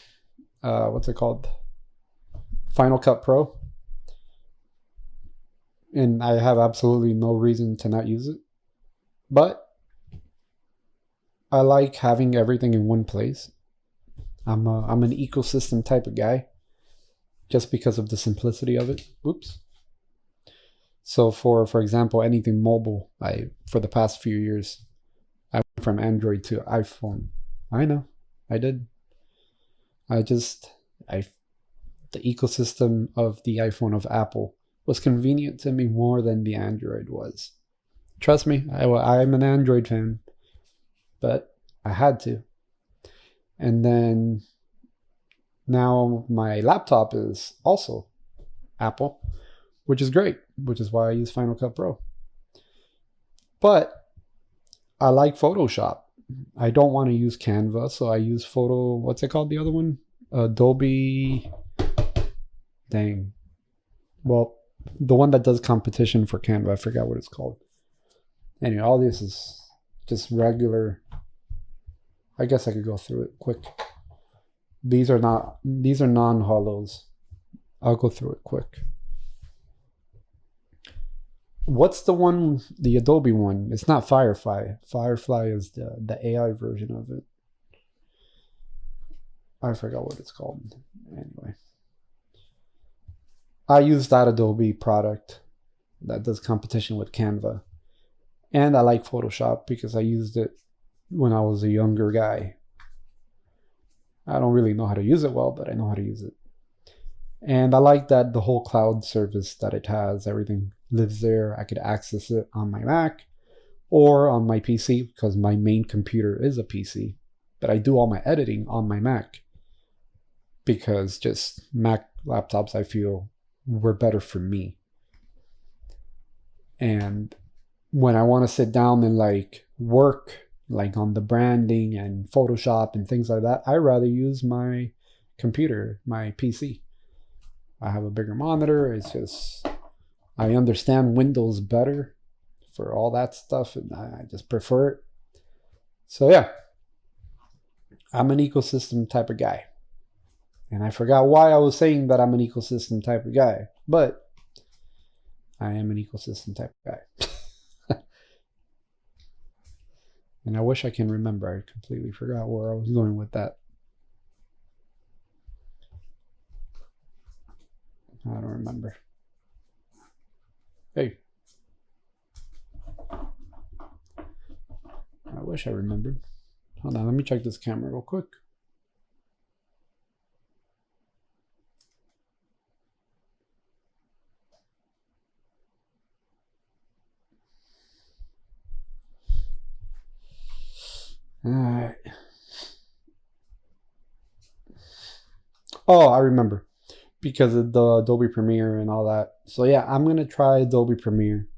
what's it called? Final Cut Pro. And I have absolutely no reason to not use it. But I like having everything in one place. I'm an ecosystem type of guy. Just because of the simplicity of it. Oops. So for example, anything mobile, for the past few years, I went from Android to iPhone. I know, I did. The ecosystem of the iPhone of Apple was convenient to me more than the Android was. Trust me, I'm an Android fan, but I had to. And then Now my laptop is also Apple, which is great, which is why I use Final Cut Pro. But I like Photoshop. I don't want to use Canva, so I use what's it called, the other one? Adobe, dang. Well, the one that does competition for Canva, I forgot what it's called. Anyway, all this is just regular. I guess I could go through it quick. These are non-holos. I'll go through it quick. What's the one, the Adobe one? It's not Firefly. Firefly is the AI version of it. I forgot what it's called. Anyway. I use that Adobe product that does competition with Canva. And I like Photoshop because I used it when I was a younger guy. I don't really know how to use it well, but I know how to use it. And I like that the whole cloud service that it has, everything lives there. I could access it on my Mac or on my PC because my main computer is a PC. But I do all my editing on my Mac because just Mac laptops, I feel, were better for me. And when I want to sit down and like work, like on the branding and Photoshop and things like that, I rather use my computer, my PC. I have a bigger monitor. It's just, I understand Windows better for all that stuff, and I just prefer it. So yeah, I'm an ecosystem type of guy. And I forgot why I was saying that I'm an ecosystem type of guy, but I am an ecosystem type of guy. And I wish I can remember. I completely forgot where I was going with that. I don't remember. Hey. I wish I remembered. Hold on, let me check this camera real quick. All right. Oh, I remember. Because of the Adobe Premiere and all that. So yeah, I'm going to try Adobe Premiere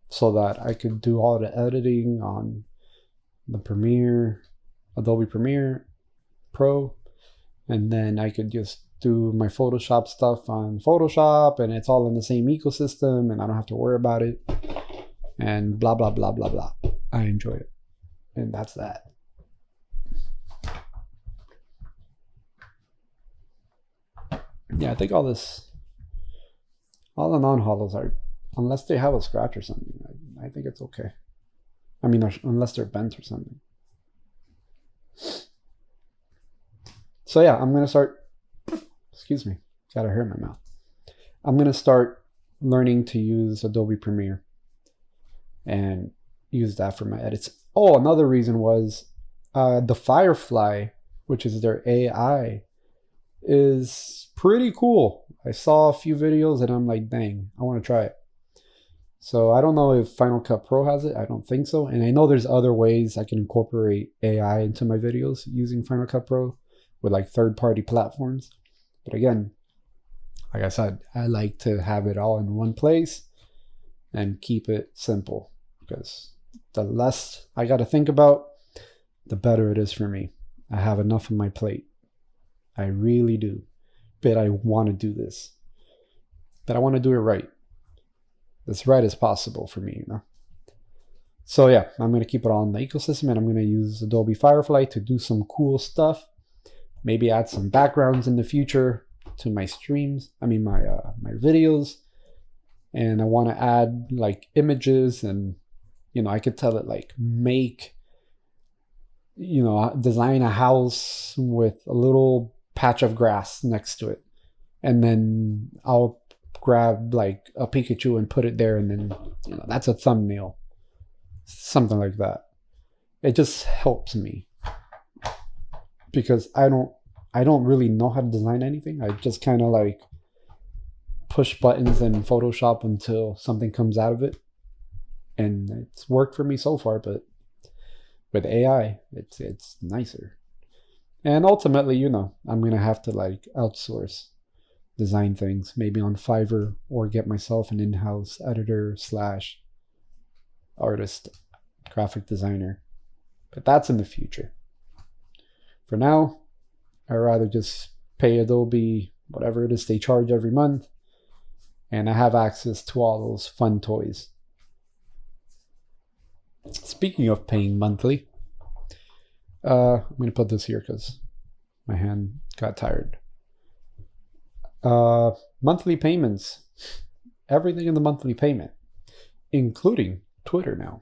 so that I could do all the editing on the Premiere, Adobe Premiere Pro. And then I could just do my Photoshop stuff on Photoshop, and it's all in the same ecosystem and I don't have to worry about it. And blah, blah, blah, blah, blah. I enjoy it. And that's that. Yeah, I think all the non-holos are, unless they have a scratch or something, I think it's okay. I mean, unless they're bent or something. So yeah, I'm going to start, excuse me, got a hair in my mouth. I'm going to start learning to use Adobe Premiere and use that for my edits. Oh, another reason was the Firefly, which is their AI, is pretty cool. I saw a few videos and I'm like, dang, I want to try it. So I don't know if Final Cut Pro has it. I don't think so. And I know there's other ways I can incorporate AI into my videos using Final Cut Pro with like third-party platforms. But again, like I said, I like to have it all in one place and keep it simple, because the less I got to think about, the better it is for me. I have enough on my plate. I really do. But I want to do this. But I want to do it right. As right as possible for me, you know. So yeah, I'm going to keep it on the ecosystem, and I'm going to use Adobe Firefly to do some cool stuff. Maybe add some backgrounds in the future to my streams. I mean, my videos. And I want to add like images, and, you know, I could tell it like make, you know, design a house with a little patch of grass next to it. And then I'll grab like a Pikachu and put it there, and then, you know, that's a thumbnail. Something like that. It just helps me, because I don't really know how to design anything. I just kind of like push buttons in Photoshop until something comes out of it. And it's worked for me so far, but with AI, it's nicer. And ultimately, you know, I'm going to have to like outsource design things, maybe on Fiverr, or get myself an in-house editor slash artist, graphic designer. But that's in the future. For now, I'd rather just pay Adobe whatever it is they charge every month, and I have access to all those fun toys. Speaking of paying monthly, I'm going to put this here because my hand got tired. Monthly payments. Everything in the monthly payment, including Twitter now.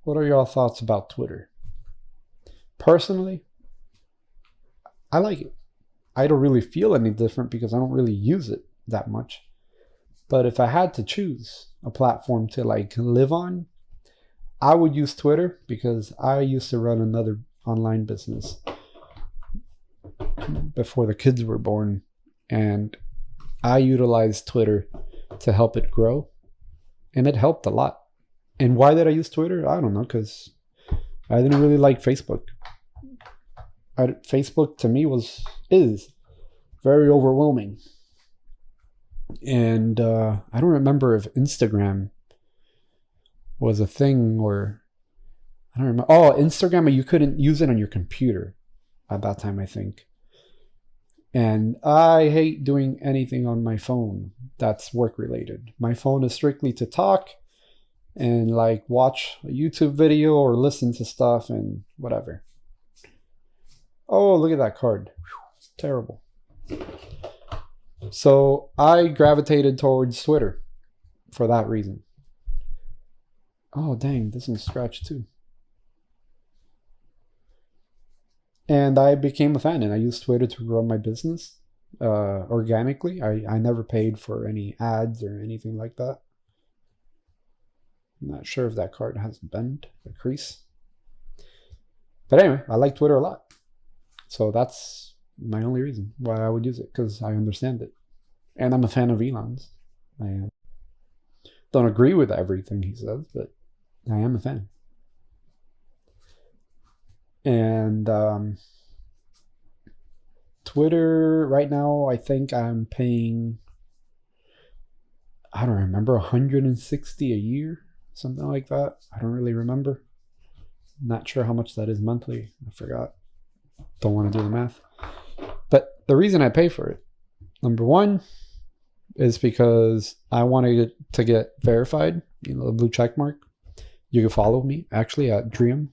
What are your thoughts about Twitter? Personally, I like it. I don't really feel any different because I don't really use it that much. But if I had to choose a platform to like live on, I would use Twitter because I used to run another online business before the kids were born, and I utilized Twitter to help it grow, and it helped a lot. And why did I use Twitter? I don't know, because I didn't really like Facebook. Facebook to me is very overwhelming. And I don't remember if Instagram was a thing, or I don't remember. Oh, Instagram, you couldn't use it on your computer at that time, I think. And I hate doing anything on my phone that's work related. My phone is strictly to talk and like watch a YouTube video or listen to stuff and whatever. Oh, look at that card. Whew, terrible. So I gravitated towards Twitter for that reason. Oh, dang, this one's scratched too. And I became a fan, and I used Twitter to grow my business organically. I never paid for any ads or anything like that. I'm not sure if that card has a bend, a crease. But anyway, I like Twitter a lot. So that's my only reason why I would use it, because I understand it. And I'm a fan of Elon's. I don't agree with everything he says, but I am a fan. And Twitter right now, I think I'm paying, I don't remember, $160 a year, something like that. I don't really remember. Not sure how much that is monthly. I forgot. Don't want to do the math. But the reason I pay for it, number one, is because I wanted to get verified, you know, the blue check mark. You can follow me actually at Driium.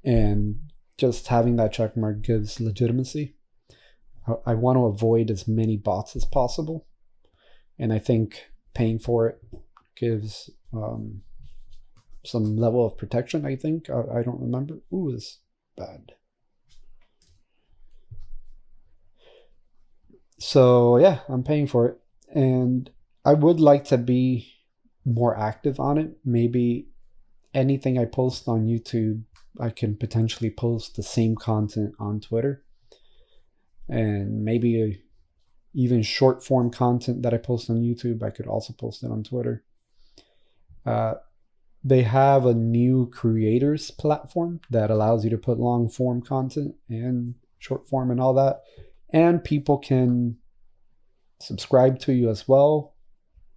And just having that check mark gives legitimacy. I want to avoid as many bots as possible. And I think paying for it gives some level of protection, I think. I don't remember. Ooh, it's bad. So yeah, I'm paying for it. And I would like to be more active on it. Maybe anything I post on YouTube, I can potentially post the same content on Twitter. And maybe even short form content that I post on YouTube, I could also post it on Twitter. They have a new creators platform that allows you to put long form content and short form and all that. And people can subscribe to you as well.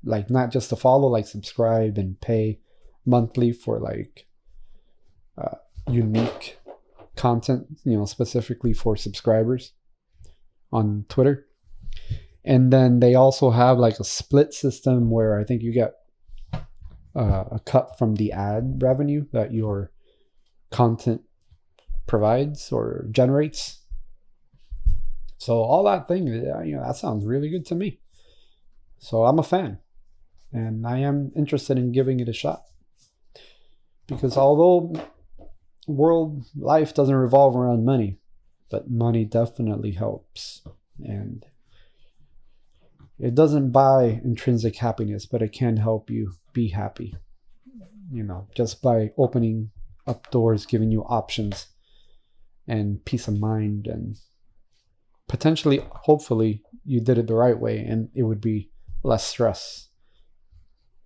Like not just to follow, like subscribe and pay monthly for like unique content, you know, specifically for subscribers on Twitter. And then they also have like a split system where I think you get a cut from the ad revenue that your content provides or generates. So all that thing, you know, that sounds really good to me. So I'm a fan, and I am interested in giving it a shot. Because although world life doesn't revolve around money, but money definitely helps. And it doesn't buy intrinsic happiness, but it can help you be happy. You know, just by opening up doors, giving you options and peace of mind, and potentially, hopefully, you did it the right way and it would be less stress.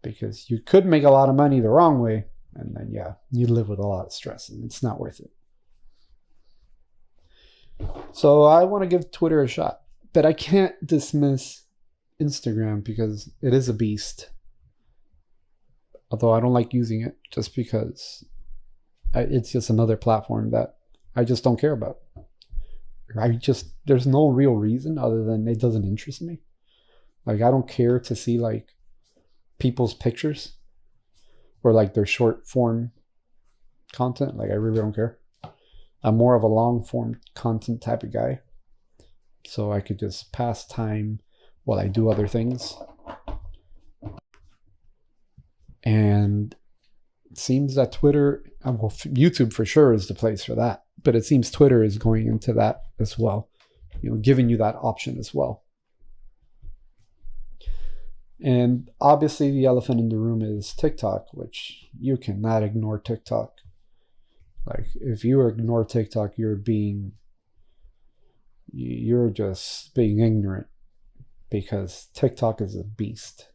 Because you could make a lot of money the wrong way, and then, yeah, you live with a lot of stress, and it's not worth it. So I want to give Twitter a shot, but I can't dismiss Instagram because it is a beast. Although I don't like using it just because it's just another platform that I just don't care about. There's no real reason other than it doesn't interest me. Like, I don't care to see like people's pictures or like their short form content. Like, I really don't care. I'm more of a long form content type of guy. So I could just pass time while I do other things. And it seems that Twitter, well, YouTube for sure is the place for that. But it seems Twitter is going into that as well, giving you that option as well. And obviously the elephant in the room is TikTok, which you cannot ignore TikTok. Like, if you ignore TikTok, you're just being ignorant, because TikTok is a beast.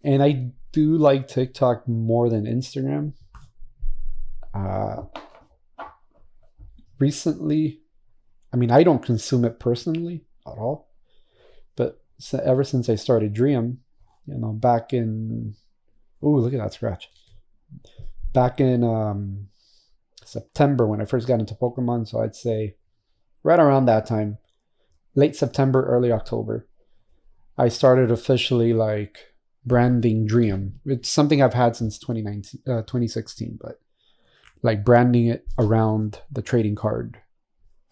And I do like TikTok more than Instagram. Recently, I mean, I don't consume it personally at all, but ever since I started Driium, back in, look at that scratch. Back in September, when I first got into Pokemon, so I'd say right around that time, late September, early October, I started officially like branding Driium. It's something I've had since 2016, but like branding it around the trading card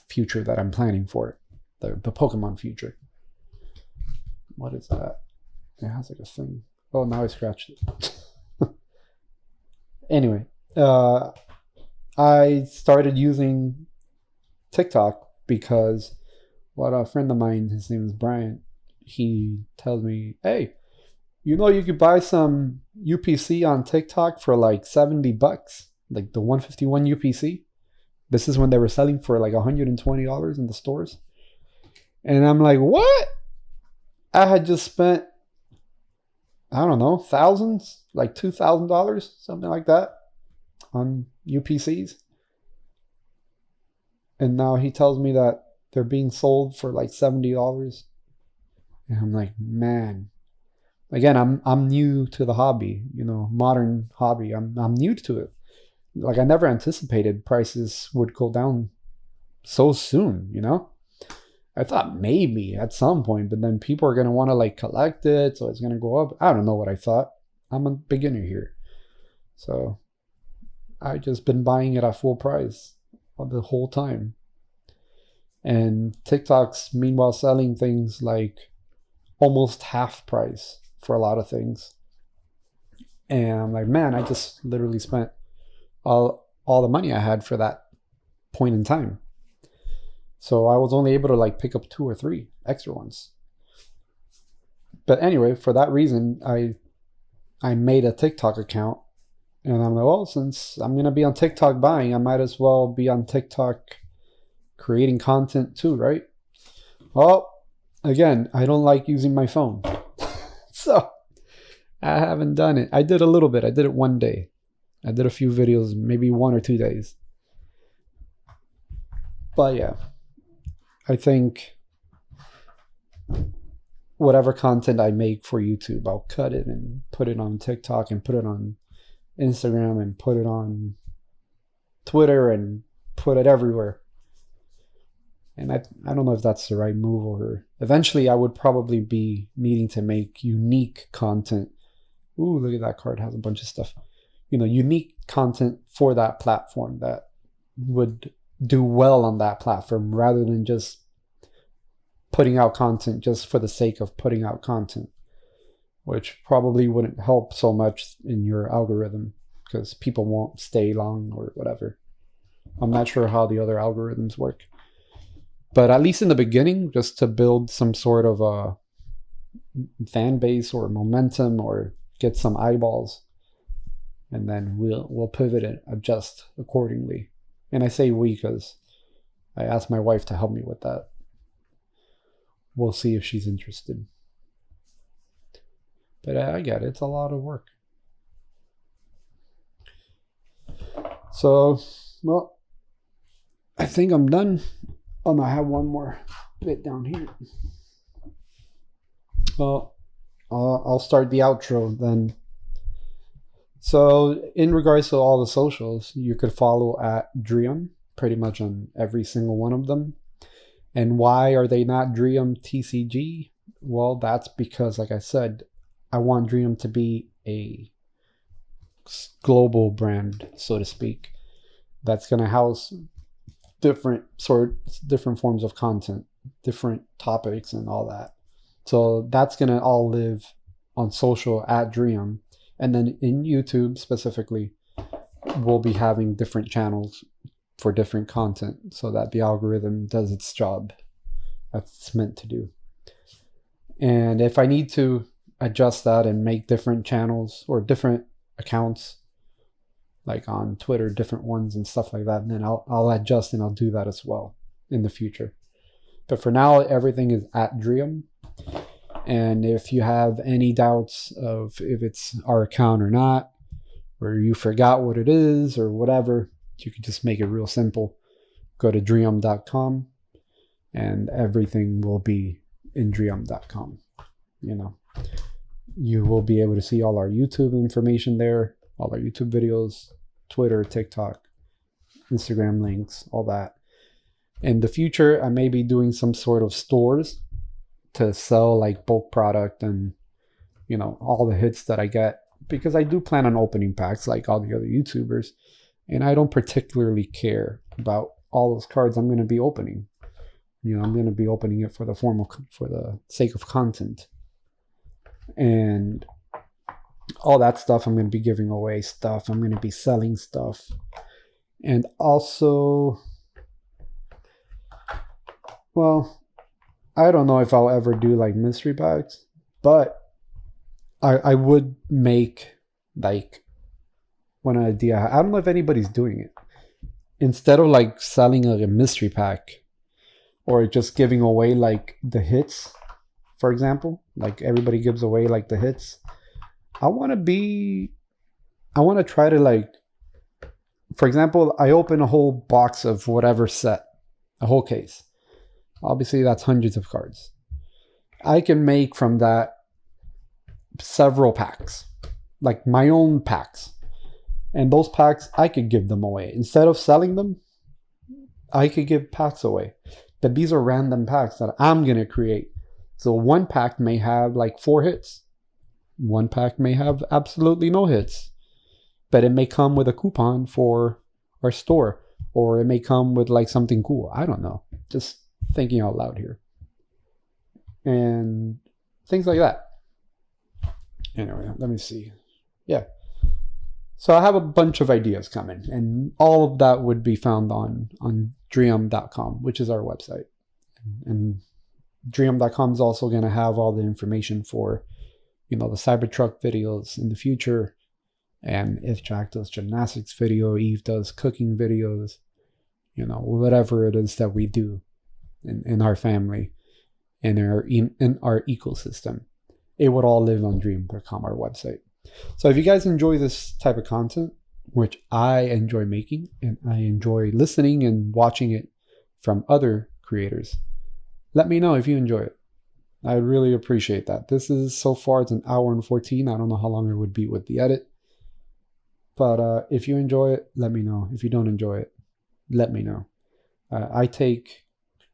future that I'm planning for it, the Pokemon future. What is that? It has like a thing. Oh, now I scratched it. Anyway, I started using TikTok because a friend of mine, his name is Brian, he tells me, hey, you could buy some UPC on TikTok for like $70, like the 151 UPC. This is when they were selling for like $120 in the stores. And I'm like, what? I had just spent, I don't know, thousands, like $2,000, something like that, on UPCs. And now he tells me that they're being sold for like $70. And I'm like, man. Again, I'm new to the hobby, modern hobby. I'm new to it. Like, I never anticipated prices would go down so soon, I thought maybe at some point, but then people are going to want to like collect it, so it's going to go up. I don't know what I thought. I'm a beginner here. So I just been buying it at full price the whole time. And TikTok's meanwhile selling things like almost half price for a lot of things. And I'm like, man, I just literally spent all the money I had for that point in time. So I was only able to like pick up 2 or 3 extra ones. But anyway, for that reason, I made a TikTok account. And I'm like, well, since I'm going to be on TikTok buying, I might as well be on TikTok creating content too, right? Well, again, I don't like using my phone. So I haven't done it. I did a little bit. I did it one day. I did a few videos, maybe 1 or 2 days. But yeah, I think whatever content I make for YouTube, I'll cut it and put it on TikTok and put it on Instagram and put it on Twitter and put it everywhere. And I don't know if that's the right move, or eventually I would probably be needing to make unique content. Ooh, look at that card. It has a bunch of stuff. Unique content for that platform that would do well on that platform, rather than just putting out content just for the sake of putting out content, which probably wouldn't help so much in your algorithm because people won't stay long or whatever. I'm not sure how the other algorithms work. But at least in the beginning, just to build some sort of a fan base or momentum or get some eyeballs, and then we'll pivot and adjust accordingly. And I say we because I asked my wife to help me with that. We'll see if she's interested. But I get it. It's a lot of work. So, well, I think I'm done. Oh no, I have one more bit down here. Well, I'll start the outro then. So in regards to all the socials, you could follow at Driium pretty much on every single one of them. And why are they not Driium TCG? Well, that's because, like I said, I want Driium to be a global brand, so to speak, that's going to house different forms of content, different topics and all that. So that's going to all live on social at Driium. And then in YouTube specifically, we'll be having different channels for different content so that the algorithm does its job that it's meant to do. And if I need to adjust that and make different channels or different accounts, like on Twitter, different ones and stuff like that, and then I'll adjust and I'll do that as well in the future. But for now, everything is at Driium. And if you have any doubts of if it's our account or not, or you forgot what it is or whatever, you can just make it real simple. Go to driium.com and everything will be in driium.com. You know, you will be able to see all our YouTube information there, all our YouTube videos, Twitter, TikTok, Instagram links, all that. In the future, I may be doing some sort of stores to sell like bulk product and, you know, all the hits that I get, because I do plan on opening packs like all the other YouTubers, and I don't particularly care about all those cards I'm going to be opening. You know, I'm going to be opening it for the sake of content. And all that stuff, I'm going to be giving away stuff. I'm going to be selling stuff. And also, well, I don't know if I'll ever do like mystery packs, but I would make like one idea. I don't know if anybody's doing it. Instead of like selling like a mystery pack or just giving away like the hits, for example, like everybody gives away like the hits. I want to try to like, for example, I open a whole box of whatever set, a whole case. Obviously, that's hundreds of cards. I can make from that several packs, like my own packs. And those packs, I could give them away. Instead of selling them, I could give packs away. But these are random packs that I'm going to create. So one pack may have like 4 hits. One pack may have absolutely no hits. But it may come with a coupon for our store. Or it may come with like something cool. I don't know. Just thinking out loud here. And things like that. Anyway, let me see. Yeah. So I have a bunch of ideas coming. And all of that would be found on driium.com, which is our website. And driium.com is also going to have all the information for, you know, the Cybertruck videos in the future. And if Jack does gymnastics video, Eve does cooking videos, you know, whatever it is that we do in our family, in our ecosystem, it would all live on driium.com, our website. So if you guys enjoy this type of content, which I enjoy making, and I enjoy listening and watching it from other creators, let me know if you enjoy it. I really appreciate that. This is, so far, it's an hour and 14. I don't know how long it would be with the edit. But if you enjoy it, let me know. If you don't enjoy it, let me know. I take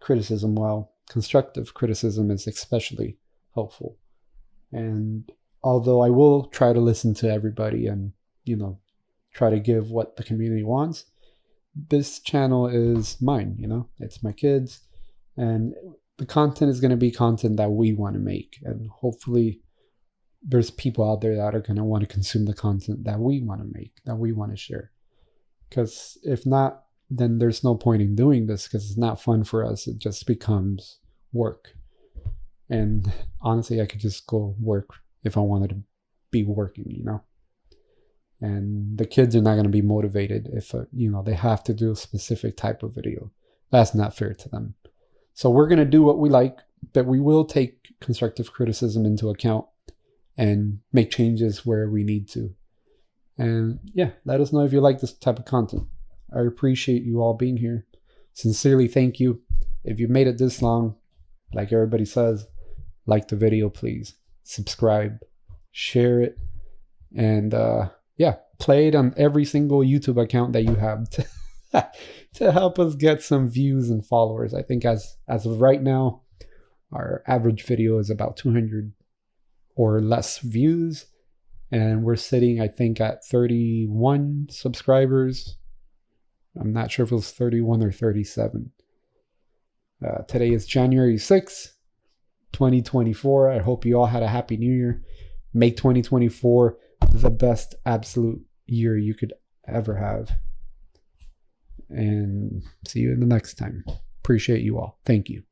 criticism well. Constructive criticism is especially helpful. And although I will try to listen to everybody and, you know, try to give what the community wants, this channel is mine, you know? It's my kids. And the content is going to be content that we want to make. And hopefully there's people out there that are going to want to consume the content that we want to make, that we want to share. Because if not, then there's no point in doing this, because it's not fun for us. It just becomes work. And honestly, I could just go work if I wanted to be working, you know. And the kids are not going to be motivated if, you know, they have to do a specific type of video. That's not fair to them. So we're going to do what we like, but we will take constructive criticism into account and make changes where we need to. And yeah, let us know if you like this type of content. I appreciate you all being here. Sincerely, thank you. If you made it this long, like everybody says, like the video, please. Subscribe, share it, and yeah, play it on every single YouTube account that you have to help us get some views and followers. I think as of right now, our average video is about 200 or less views, and we're sitting, I think, at 31 subscribers. I'm not sure if it was 31 or 37. Today is January 6th, 2024. I hope you all had a happy new year. Make 2024 the best absolute year you could ever have. And see you in the next time. Appreciate you all. Thank you.